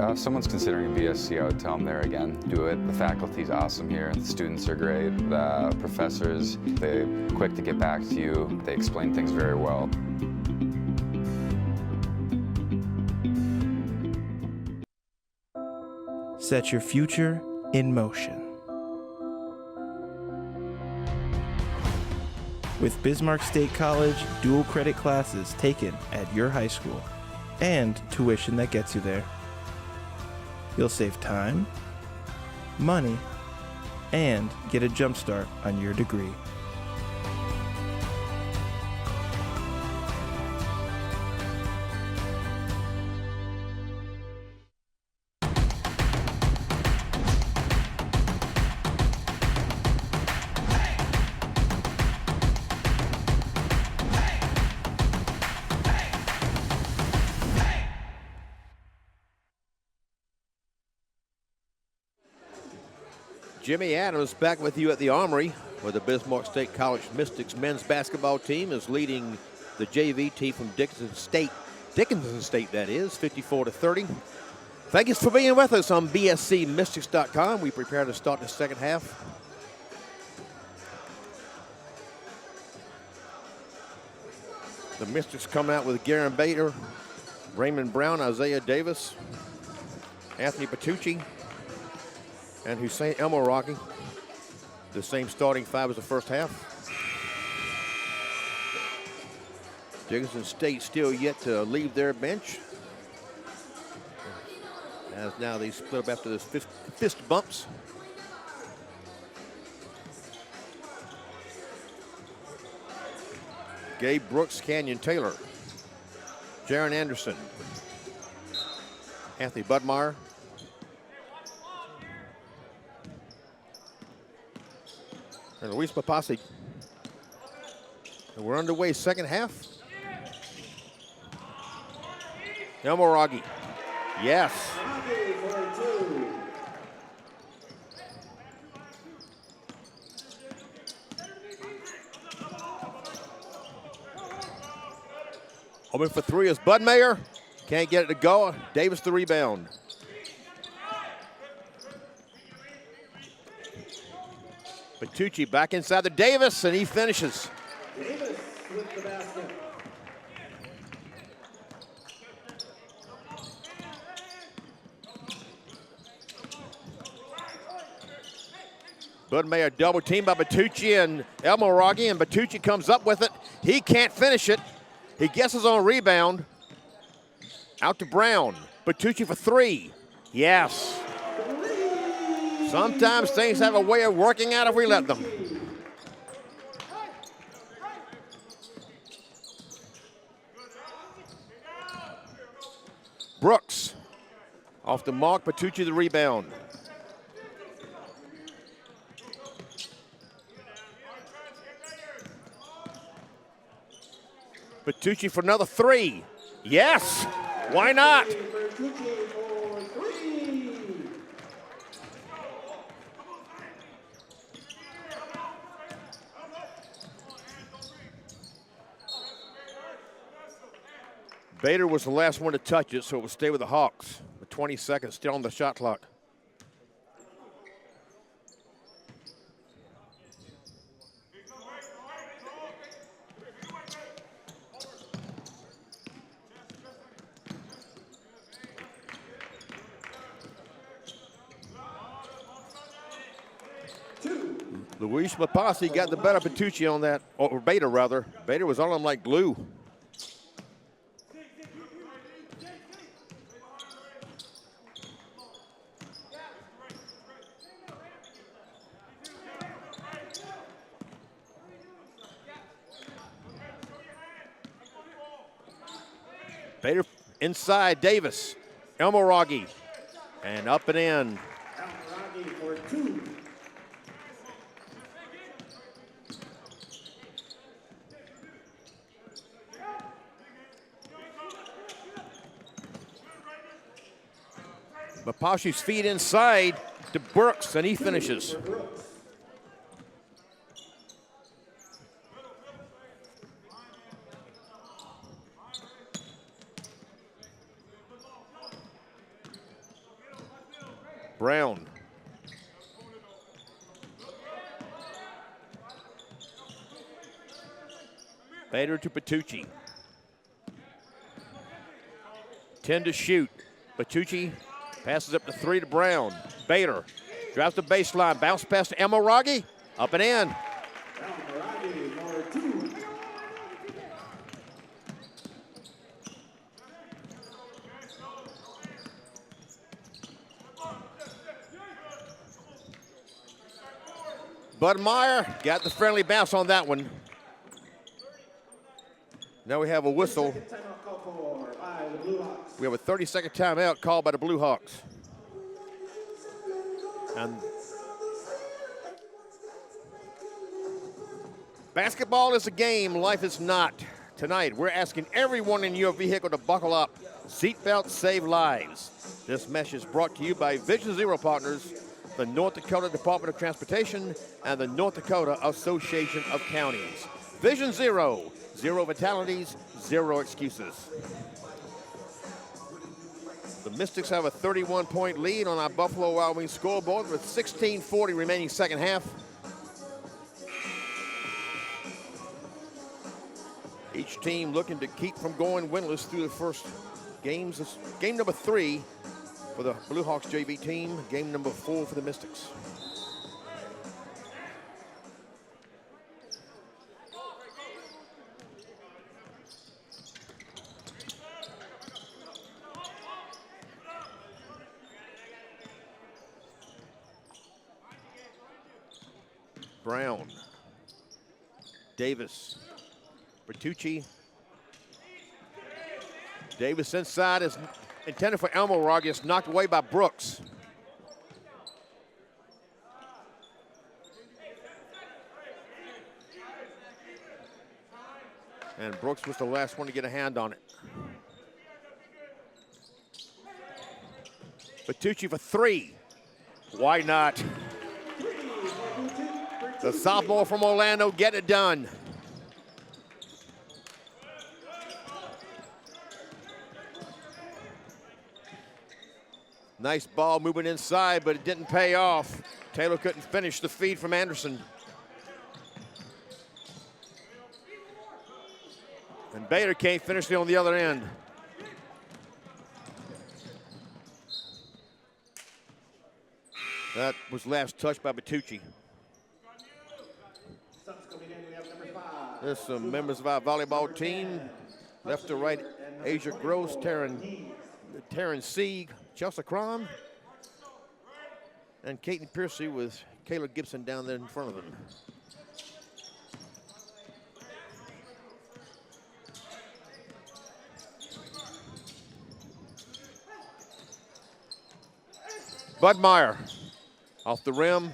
If someone's considering a BSc, I would tell them there again, do it. The faculty's awesome here. The students are great. The professors, they're quick to get back to you. They explain things very well. Set your future in motion. With Bismarck State College, dual credit classes taken at your high school, and tuition that gets you there. You'll save time, money, and get a jump start on your degree. Jimmy Adams back with you at the Armory, where the Bismarck State College Mystics men's basketball team is leading the JV team from Dickinson State, that is, 54-30. Thank you for being with us on BSCMystics.com. We prepare to start the second half. The Mystics come out with Garen Bader, Raymond Brown, Isaiah Davis, Anthony Petrucci, and Hussein Elmoraghi. The same starting five as the first half. Dickinson State still yet to leave their bench, as now they split up after this fist bumps. Gabe Brooks, Canyon Taylor, Jaron Anderson, Anthony Budmeyer, and Luis Papasi. And we're underway, second half. Elmoraghi, yes. Open for three is Budmeyer. Can't get it to go. Davis the rebound. Bertucci back inside the Davis, and he finishes. Davis with the basket. Budmeyer double teamed by Bertucci and Elmoraghi, and Bertucci comes up with it. He can't finish it. He gets his own rebound. Out to Brown. Bertucci for three. Yes. Sometimes things have a way of working out if we let them. Brooks off the mark, Bertucci the rebound. Bertucci for another three. Yes, why not? Bader was the last one to touch it, so it will stay with the Hawks. With 20 seconds still on the shot clock. Luis Mapasi got the better Bertucci on that, or Bader rather. Bader was on him like glue. Bader inside, Davis, Elmoraghi, and up and in. Elmoraghi for two. Mapashi's feet inside to Brooks, and he finishes. Brown. Bader to Bertucci. 10 to shoot. Bertucci passes up the three to Brown. Bader drives the baseline, bounce pass to Elmoraghi, up and in. Elmoraghi for two. Budmeyer got the friendly bounce on that one. Now we have a whistle. We have a 30-second timeout called by the Blue Hawks. And basketball is a game, life is not. Tonight, we're asking everyone in your vehicle to buckle up. Seatbelts save lives. This message is brought to you by Vision Zero Partners, the North Dakota Department of Transportation, and the North Dakota Association of Counties. Vision Zero, zero fatalities, zero excuses. The Mystics have a 31-point lead on our Buffalo Wild Wings scoreboard with 16:40 remaining second half. Each team looking to keep from going winless through the first games. This is game number 3 for the Blue Hawks JV team, game number 4 for the Mystics. Brown, Davis, Bertucci. Davis inside is intended for Elmoraghi. It's knocked away by Brooks. And Brooks was the last one to get a hand on it. Bertucci for 3. Why not? The sophomore from Orlando get it done. Nice ball moving inside, but it didn't pay off. Taylor couldn't finish the feed from Anderson. And Bader can't finish it on the other end. That was last touched by Bertucci. There's some members of our volleyball team. Left to right, Asia Gross, Taryn Sieg, Chelsea Cron, and Kaiten Piercy with Kayla Gibson down there in front of them. Budmeyer off the rim.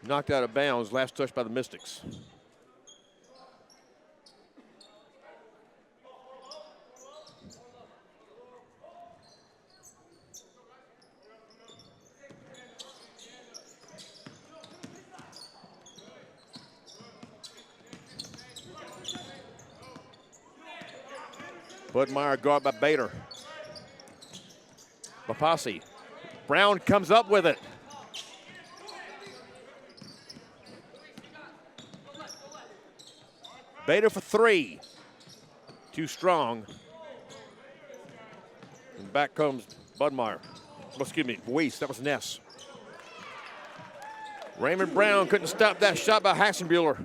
Knocked out of bounds, last touch by the Mystics. Budmeyer guard by Bader. Papasi. Brown comes up with it. Bader for three. Too strong. And back comes Budmeyer. Oh, excuse me, Weiss, that was Ness. Raymond Brown couldn't stop that shot by Hassenbuehler.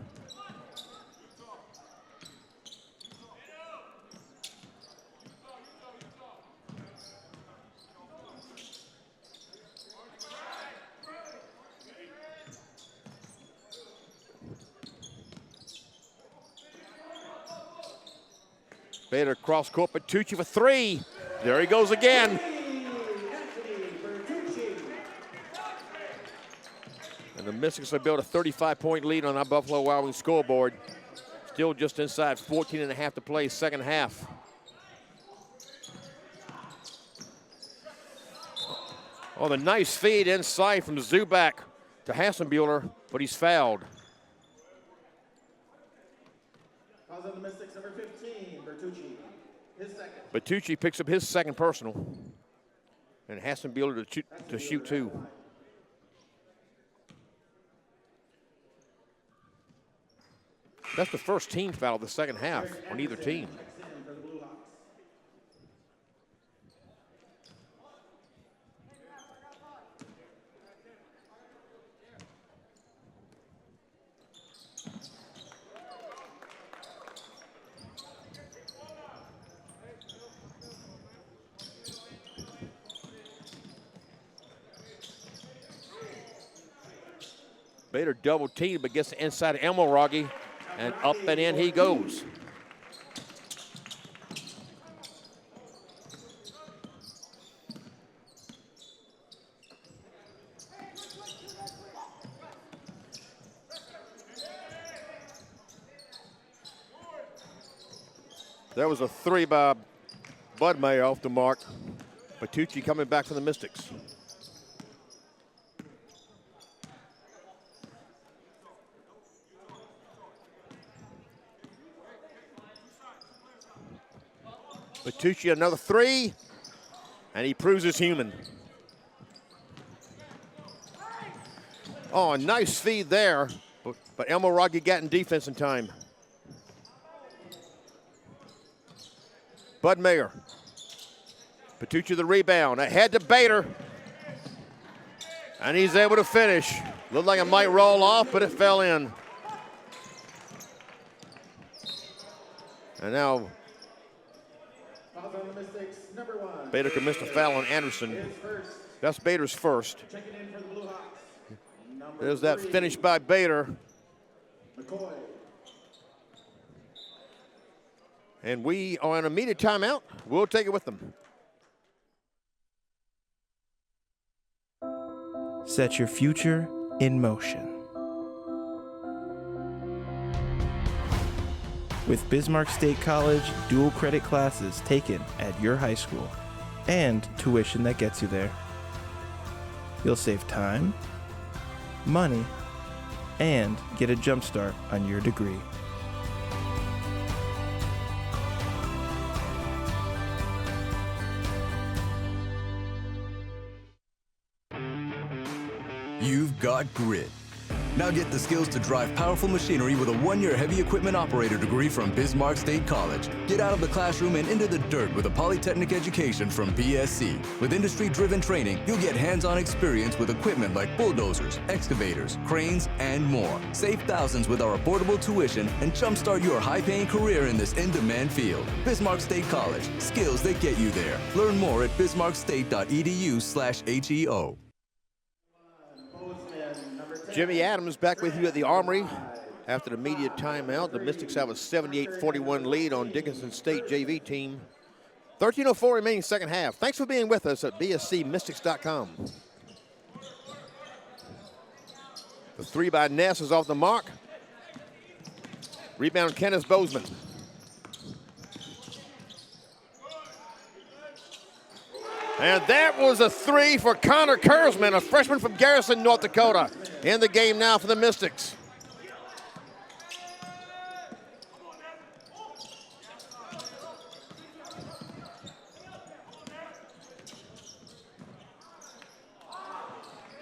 Bader cross court, Bertucci for three. There he goes again. And the Mystics have built a 35-point lead on our Buffalo Wild Wings scoreboard. Still just inside 14 and a half to play, second half. Oh, the nice feed inside from Zuback to Hassenbuehler, but he's fouled. Fouls on the Mystics, number 15, Bertucci. His second. Bertucci picks up his second personal. And Hassenbuehler to shoot two. That's the first team foul of the second half on either team. Bader double teamed, but gets the inside of Elmoragi, and up and in he goes. There was a three by Budmeyer off the mark. Bertucci coming back for the Mystics. Bertucci another three, and he proves he's human. Oh, a nice feed there, but Elmoragi got in defense in time. Budmeyer. Bertucci the rebound, ahead to Bader. And he's able to finish. Looked like it might roll off, but it fell in. And now Bader could miss the foul on Anderson. That's Bader's first. There's that finish by Bader. And we are on an immediate timeout. We'll take it with them. Set your future in motion. With Bismarck State College dual credit classes taken at your high school and tuition that gets you there, you'll save time, money, and get a jump start on your degree. you've got grit. Now get the skills to drive powerful machinery with a 1-year heavy equipment operator degree from Bismarck State College. Get out of the classroom and into the dirt with a polytechnic education from BSC. With industry-driven training, you'll get hands-on experience with equipment like bulldozers, excavators, cranes, and more. Save thousands with our affordable tuition and jumpstart your high-paying career in this in-demand field. Bismarck State College, skills that get you there. Learn more at bismarckstate.edu/HEO. Jimmy Adams back with you at the Armory after the media timeout. The Mystics have a 78-41 lead on Dickinson State JV team. 13:04 remaining second half. Thanks for being with us at bscmystics.com. The three by Ness is off the mark. Rebound Kenneth Bozeman. And that was a three for Connor Kurzman, a freshman from Garrison, North Dakota. In the game now for the Mystics.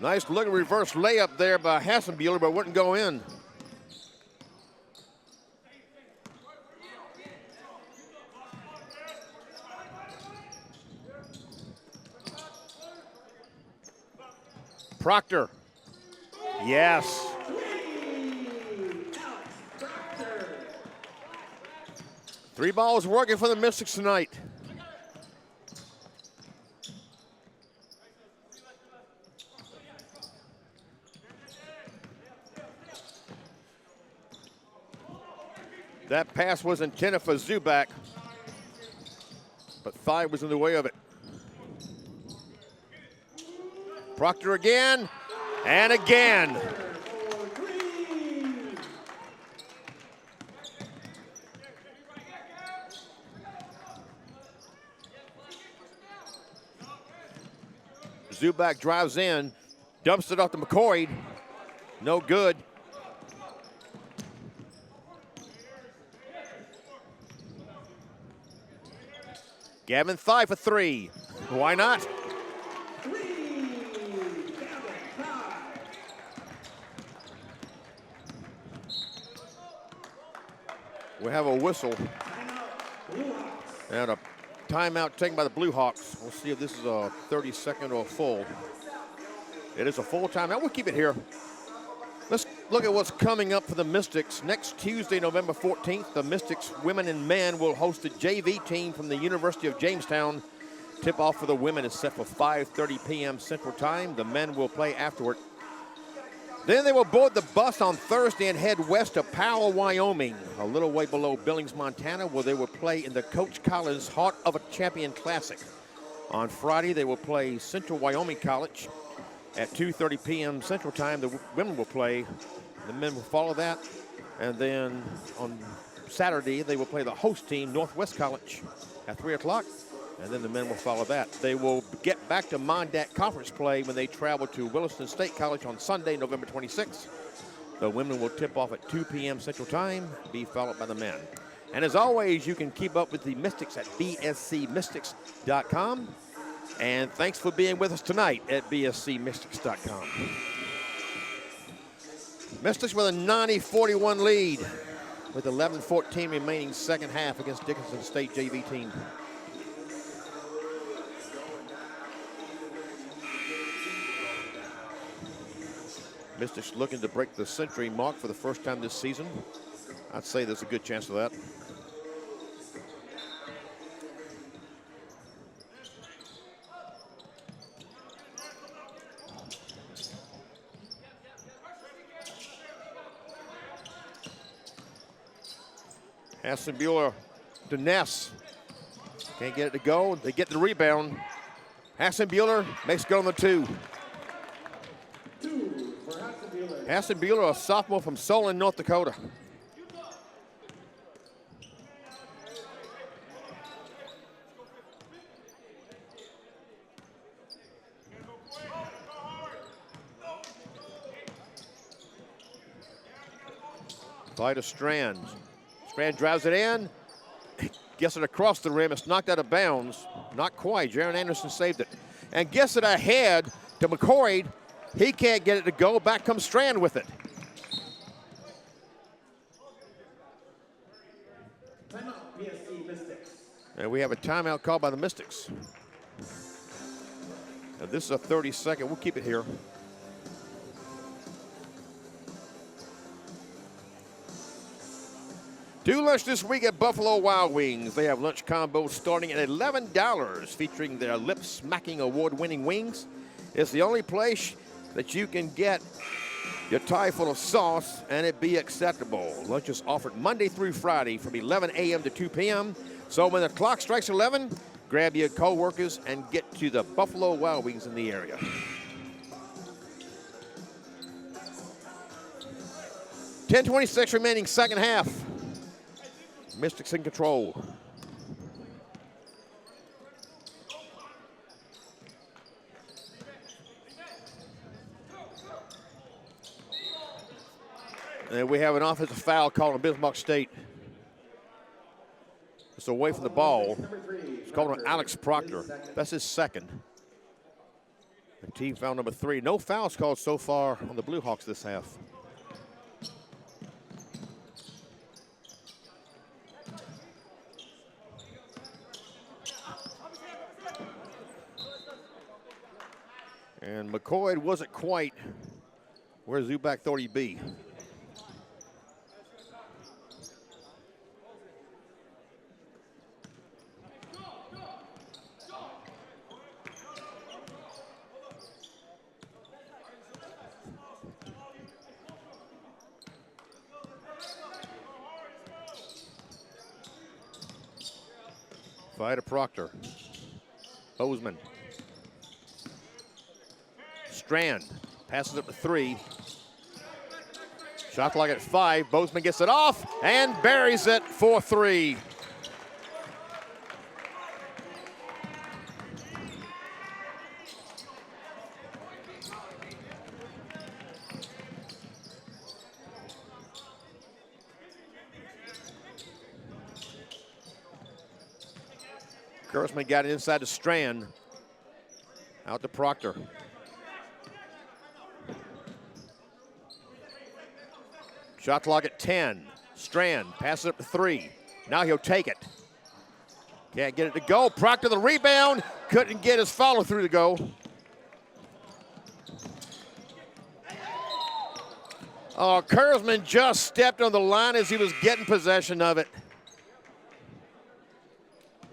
Nice looking reverse layup there by Hassenbuehler, but wouldn't go in. Proctor. Yes. Three balls working for the Mystics tonight. That pass was intended for Zubak, but Thigh was in the way of it. Proctor again, and again. Zubak drives in, dumps it off to McCoy. No good. Gavin Thigh for three. Why not? We have a whistle and a timeout taken by the Blue Hawks. We'll see if this is a 30-second or a full. It is a full timeout. We'll keep it here. Let's look at what's coming up for the Mystics. Next Tuesday, November 14th, the Mystics women and men will host a JV team from the University of Jamestown. Tip-off for the women is set for 5:30 p.m. Central Time. The men will play afterward. Then they will board the bus on Thursday and head west to Powell, Wyoming, a little way below Billings, Montana, where they will play in the Coach Collins Heart of a Champion Classic. On Friday, they will play Central Wyoming College at 2:30 p.m. Central Time. The women will play. The men will follow that. And then on Saturday, they will play the host team, Northwest College, at 3 o'clock. And then the men will follow that. They will get back to Mondat Conference play when they travel to Williston State College on Sunday, November 26th. The women will tip off at 2 p.m. Central Time, be followed by the men. And as always, you can keep up with the Mystics at bscmystics.com. And thanks for being with us tonight at bscmystics.com. Mystics with a 90-41 lead with 11:14 remaining second half against Dickinson State JV team. Mystics looking to break the century mark for the first time this season. I'd say there's a good chance of that. Hassenbuehler to Ness. Can't get it to go. They get the rebound. Hassenbuehler makes it go on the two. Hassenbuehler, a sophomore from Solon, North Dakota. By to Strand. Strand drives it in. Gets it across the rim. It's knocked out of bounds. Not quite. Jaron Anderson saved it. And gets it ahead to McCoy. He can't get it to go. Back comes Strand with it. Timeout, BSC Mystics. And we have a timeout called by the Mystics. Now this is a 30-second. We'll keep it here. Do lunch this week at Buffalo Wild Wings. They have lunch combos starting at $11, featuring their lip-smacking award-winning wings. It's the only place that you can get your tie full of sauce and it be acceptable. Lunch is offered Monday through Friday from 11 a.m. to 2 p.m. So when the clock strikes 11, grab your co-workers and get to the Buffalo Wild Wings in the area. $10:26 remaining second half. Mystics in control. And we have an offensive foul called on Bismarck State. It's away from the ball. It's called on Alex Proctor. That's his second. And team foul number 3. No fouls called so far on the Blue Hawks this half. And McCoy wasn't quite where Zubac thought he'd be. Vida Proctor. Bozeman. Strand passes it to 3. Shot clock at 5. Bozeman gets it off and buries it for 3. Kurtzman got it inside the Strand. Out to Proctor. Shot clock at 10. Strand passes it up to 3. Now he'll take it. Can't get it to go. Proctor the rebound. Couldn't get his follow through to go. Oh, Kurtzman just stepped on the line as he was getting possession of it.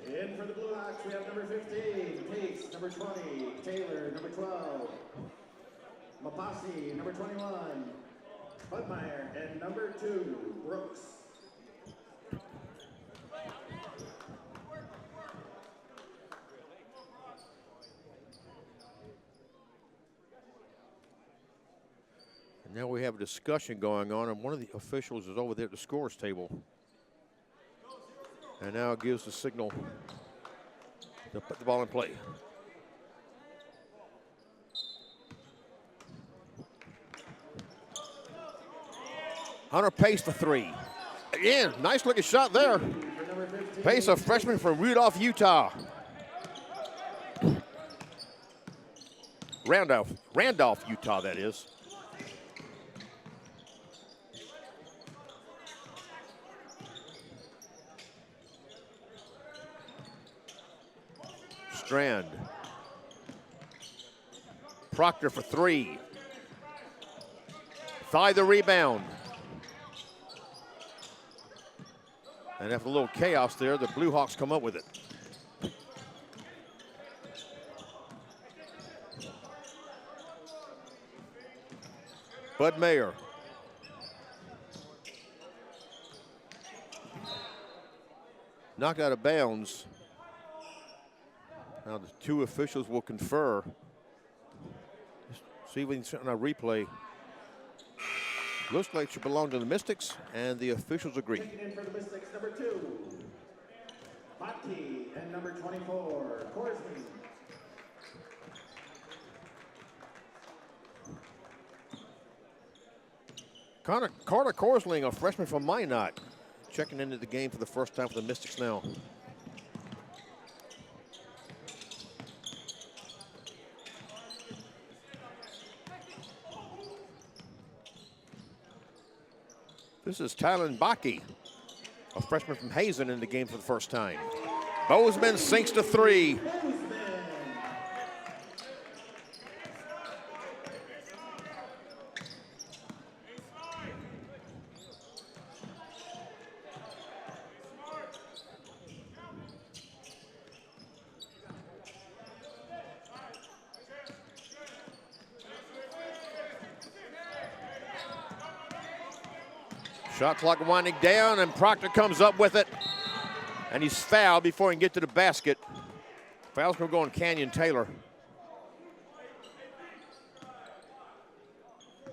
In for the Blue Hawks, we have number 15, Pace, number 20, Taylor, number 12, Mapasi, number 21, Budmeyer, and number 2, Brooks. And now we have a discussion going on, and one of the officials is over there at the scores table. And now it gives the signal to put the ball in play. Hunter Pace for 3. Again, nice looking shot there. Pace, a freshman from Rudolph, Utah. Randolph, Utah, that is. Strand. Proctor for 3. Thigh the rebound. And after a little chaos there, the Blue Hawks come up with it. Bud Mayer. Knocked out of bounds. Now the two officials will confer. See if we can see on a replay. Looks like it should belong to the Mystics, and the officials agree. Taking in for the Mystics, number 2, Bhatti, and number 24, Korsman. Carter Korsling, a freshman from Minot, checking into the game for the first time for the Mystics now. This is Tyler Baki, a freshman from Hazen, in the game for the first time. Bozeman sinks to 3. Shot clock winding down, and Proctor comes up with it. And he's fouled before he can get to the basket. Foul's going to go on Canyon Taylor.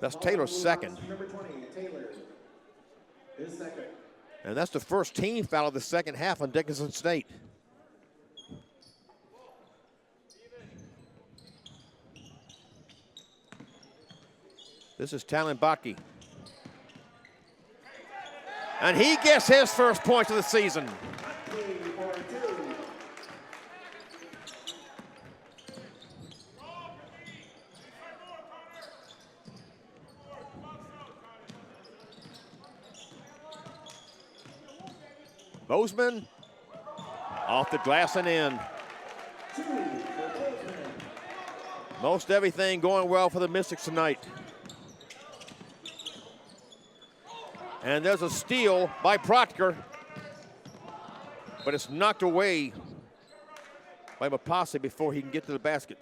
That's Taylor's second. Number 20, Taylor. His second. And that's the first team foul of the second half on Dickinson State. This is Talon Baki. And he gets his first points of the season. Bozeman off the glass and in. Most everything going well for the Mystics tonight. And there's a steal by Proctor, but it's knocked away by Mapasi before he can get to the basket.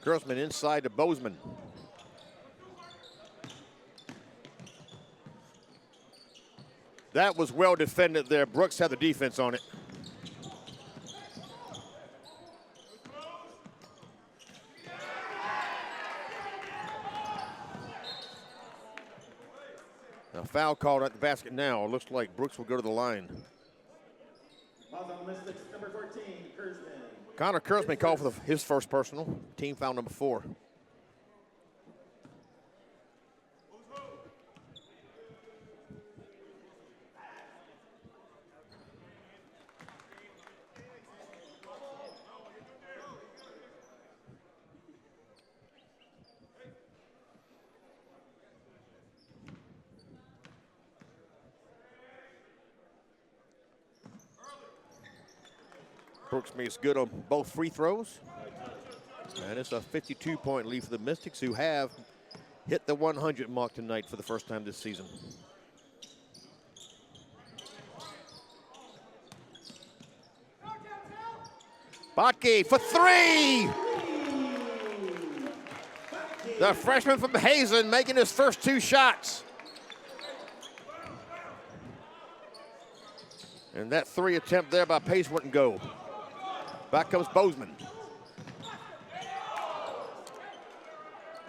Kurtzman inside to Bozeman. That was well defended there. Brooks had the defense on it. Now foul called at the basket now. It looks like Brooks will go to the line. Number 14, Kurtzman. Connor Kurtzman called for his first personal. Team foul number 4. Brooks makes good on both free throws. And it's a 52-point lead for the Mystics, who have hit the 100 mark tonight for the first time this season. Botke for 3! The freshman from Hazen making his first 2 shots. And that 3 attempt there by Pace wouldn't go. Back comes Bozeman.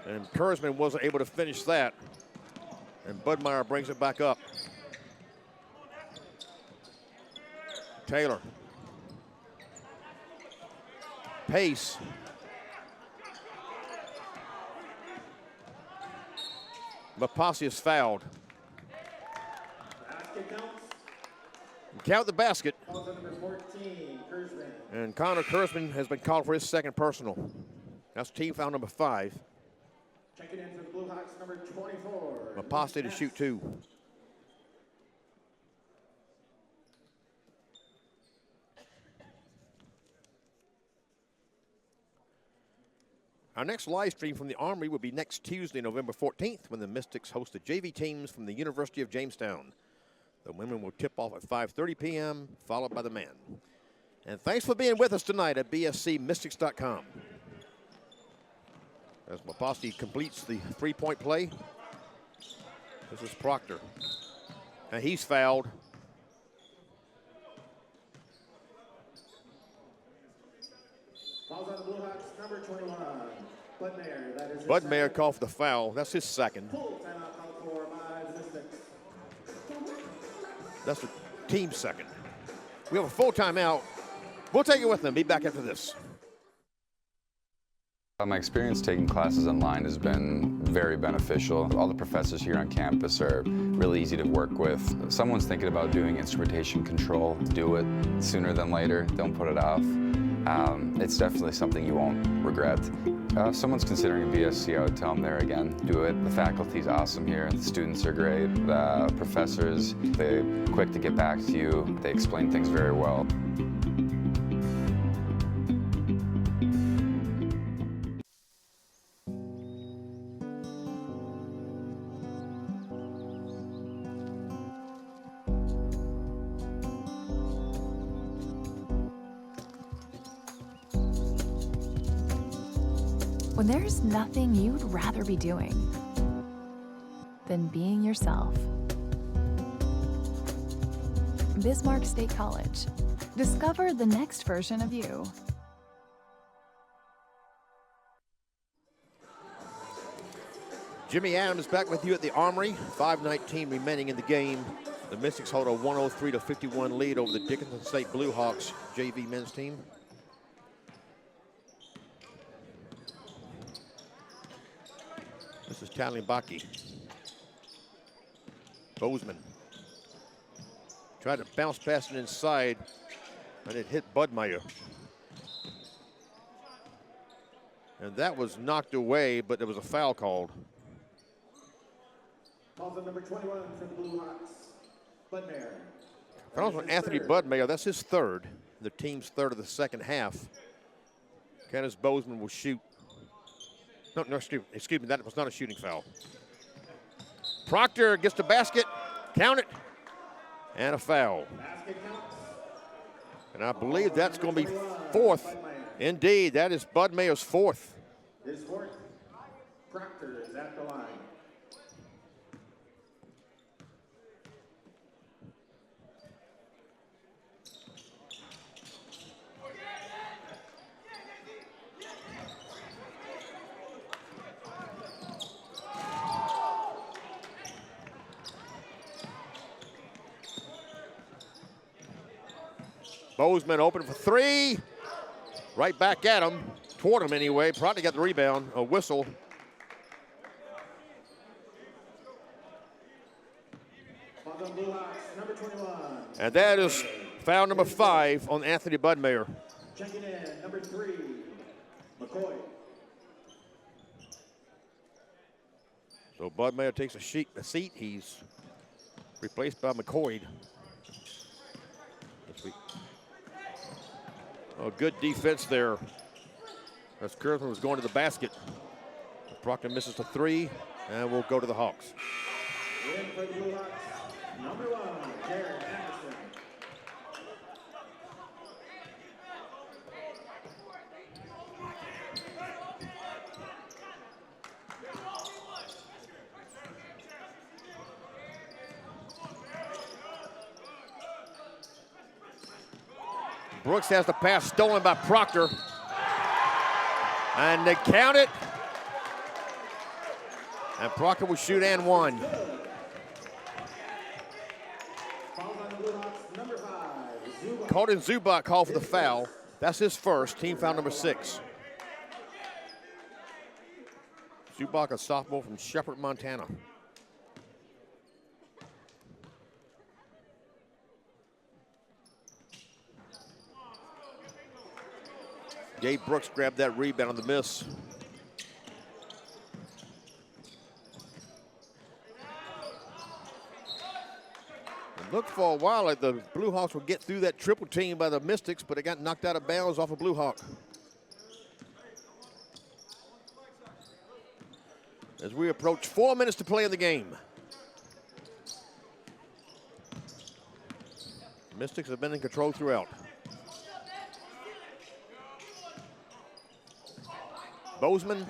And Kurtzman wasn't able to finish that. And Budmeyer brings it back up. Taylor. Pace. Mapasi is fouled. Count the basket. Number 14, Kurtzman. And Connor Kurtzman has been called for his second personal. That's team foul number 5. Checking in for the Blue Hawks, number 24. Mapasi to shoot 2. Our next live stream from the Armory will be next Tuesday, November 14th, when the Mystics host the JV teams from the University of Jamestown. The women will tip off at 5:30 p.m., followed by the men. And thanks for being with us tonight at bscmystics.com. As Mapasi completes the 3-point play, this is Proctor. And he's fouled. Fouls on the Blue Hawks, number 21. Budmeyer, that is Budmeyer called for the foul. That's his second. Full timeout called for by the Mystics. That's the team's second. We have a full timeout. We'll take it with them. Be back after this. My experience taking classes online has been very beneficial. All the professors here on campus are really easy to work with. If someone's thinking about doing instrumentation control, do it sooner than later. Don't put it off. It's definitely something you won't regret. If someone's considering a BSc, I would tell them there again, do it. The faculty's awesome here. The students are great. The professors, they're quick to get back to you. They explain things very well. When there's nothing you'd rather be doing than being yourself. Bismarck State College. Discover the next version of you. Jimmy Adams back with you at the Armory. 5:19 remaining in the game. The Mystics hold a 103-51 lead over the Dickinson State Blue Hawks JV men's team. This is Talimbaki. Bozeman. Tried to bounce past it inside, and it hit Budmeyer. And that was knocked away, but there was a foul called. Calls on number 21 for the Blue Hawks, Budmeyer. Fouls on Anthony Budmeyer. That's his third. The team's third of the second half. Kenneth Bozeman will shoot. No, excuse me, that was not a shooting foul. Proctor gets the basket, count it, and a foul. And I believe that's going to be fourth. Indeed, that is Budmeyer's fourth. His fourth. Proctor is at the line. Bozeman open for three. Right back at him, toward him anyway. Probably got the rebound, a whistle. Number 21. And that is foul number 5 on Anthony Budmeyer. Checking in, number 3, McCoy. So Budmeyer takes a seat. He's replaced by McCoy. Oh, good defense there. As Kurzman was going to the basket. Proctor misses the 3, and we'll go to the Hawks. In for the Blue Hawks, number 1, Jared Anderson. Brooks has the pass stolen by Proctor. And they count it. And Proctor will shoot and one. Colton Zubak called for the foul. That's his first, team foul number 6. Zubak, a sophomore from Shepherd, Montana. Gabe Brooks grabbed that rebound on the miss. It looked for a while like the Blue Hawks would get through that triple team by the Mystics, but it got knocked out of bounds off a Blue Hawk. As we approach 4 minutes to play in the game. Mystics have been in control throughout. Bozeman,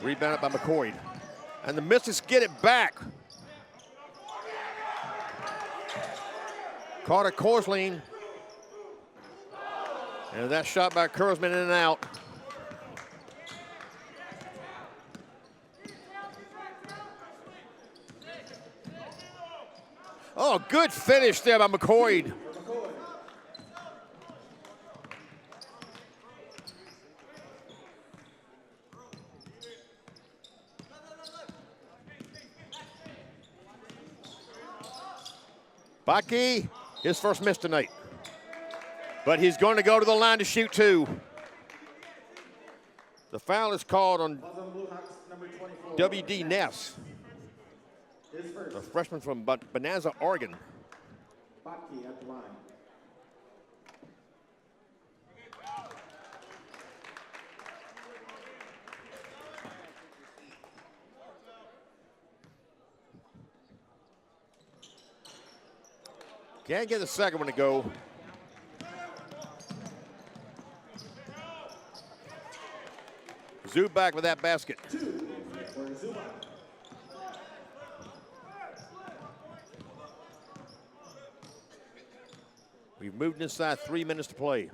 rebounded by McCoy. And the Mystics get it back. Carter Korsling. And that shot by Kurzman in and out. Oh, good finish there by McCoy. Baki, his first miss tonight. But he's going to go to the line to shoot two. The foul is called on W.D. Ness, a freshman from Bonanza, Oregon. Baki at the line. Can't get the second one to go. Zubac with that basket. We've moved inside 3 minutes to play.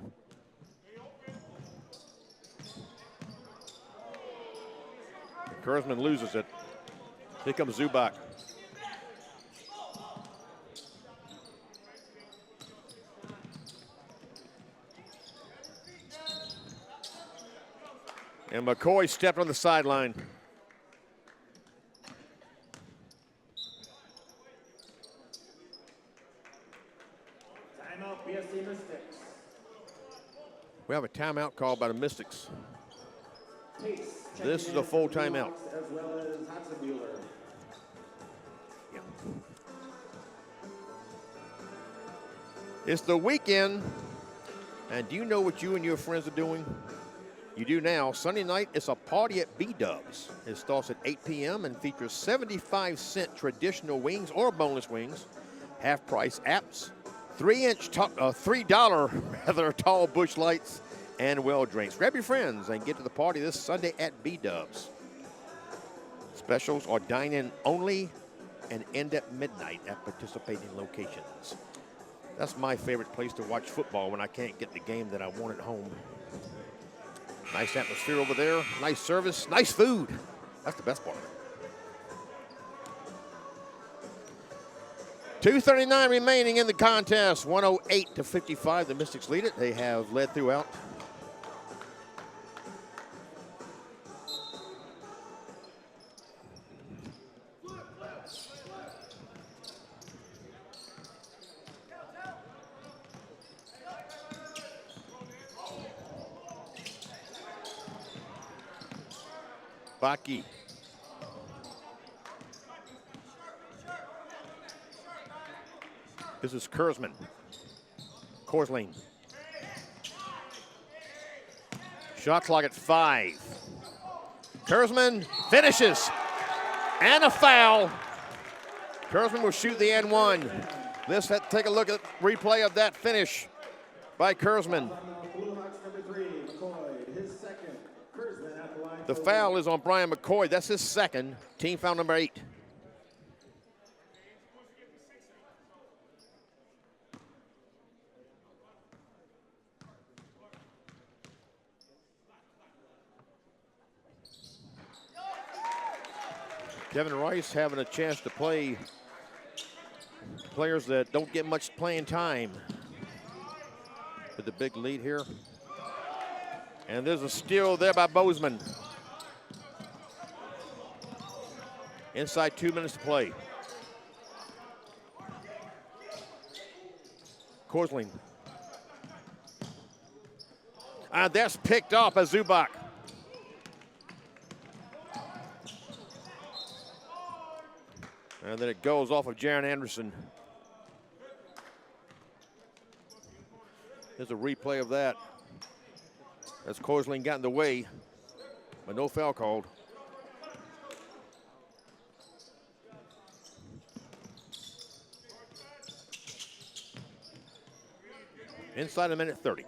Kurzman loses it. Here comes Zubac. And McCoy stepped on the sideline. Timeout, BSC Mystics. We have a timeout called by the Mystics. Pace, This is a full timeout. as well as Hatzenbuehler. It's the weekend, and do you know what you and your friends are doing? You do now. Sunday night, it's a party at B-Dubs. It starts at 8 p.m. and features 75-cent traditional wings or boneless wings, half-price apps, $3 rather tall bush lights, and well drinks. Grab your friends and get to the party this Sunday at B-Dubs. Specials are dine-in only and end at midnight at participating locations. That's my favorite place to watch football when I can't get the game that I want at home. Nice atmosphere over there, nice service, nice food. That's the best part. 2:39 remaining in the contest, 108-55. The Mystics lead it. They have led throughout. Baki. This is Kurzman. Korsling. Shot clock at 5. Kurzman finishes. And a foul. Kurzman will shoot the N1. Let's take a look at the replay of that finish by Kurzman. The foul is on Brian McCoy. That's his second. Team foul number 8. Kevin Rice having a chance to play players that don't get much playing time. With the big lead here. And there's a steal there by Bozeman. Inside 2 minutes to play. Korsling. That's picked off by Zubac. And then it goes off of Jaron Anderson. There's a replay of that. As Korsling got in the way, but no foul called. Inside a minute 30.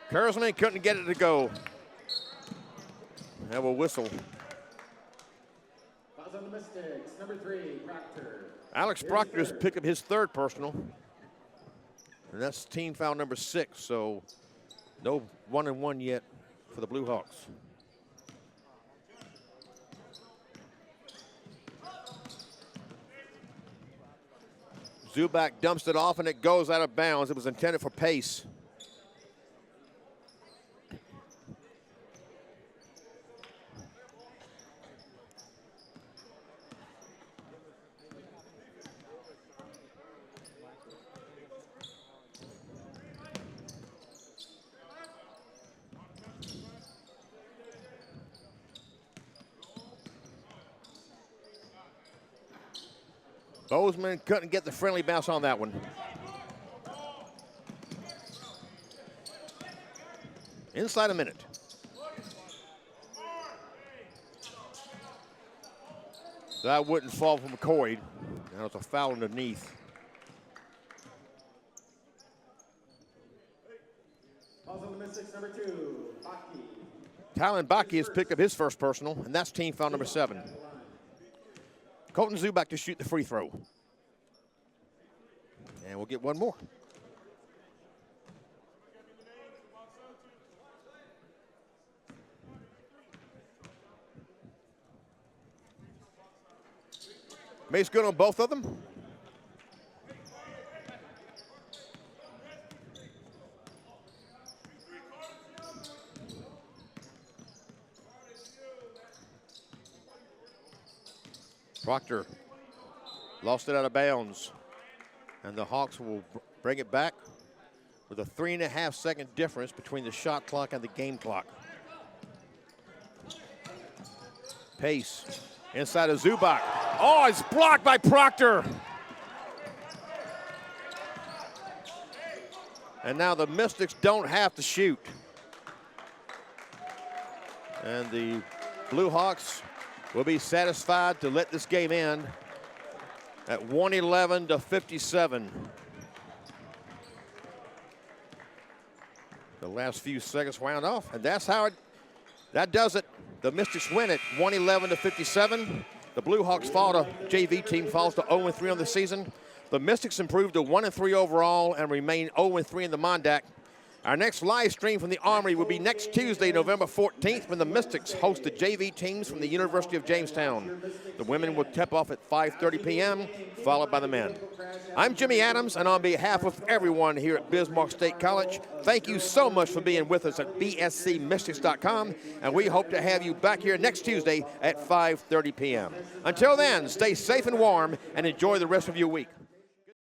Kurzman couldn't get it to go. Have a whistle. Fouls on the Mystics, number 3, Proctor. Alex Proctor has picked up his third personal. And that's team foul number 6, so no 1-and-1 yet for the Blue Hawks. Zubac dumps it off and it goes out of bounds. It was intended for pace. Bozeman couldn't get the friendly bounce on that one. Inside a minute. That wouldn't fall from McCoy. That was a foul underneath. Also the Mystics, number 2, Baki. Tylen Baki has picked up his first personal, and that's team foul number 7. Colton Zuback to shoot the free throw. And we'll get one more. Makes good on both of them. Proctor lost it out of bounds, and the Hawks will bring it back with a 3.5-second difference between the shot clock and the game clock. Pace inside of Zuback. Oh, it's blocked by Proctor. And now the Mystics don't have to shoot. And the Blue Hawks will be satisfied to let this game end at 111-57. The last few seconds wound off, and that's how that does it. The Mystics win it 111-57. The Blue Hawks fall to JV team, falls to 0-3 on the season. The Mystics improved to 1-3 overall and remain 0-3 in the Mondac. Our next live stream from the Armory will be next Tuesday, November 14th, when the Mystics host the JV teams from the University of Jamestown. The women will tip off at 5:30 p.m., followed by the men. I'm Jimmy Adams, and on behalf of everyone here at Bismarck State College, thank you so much for being with us at bscmystics.com, and we hope to have you back here next Tuesday at 5:30 p.m. Until then, stay safe and warm, and enjoy the rest of your week.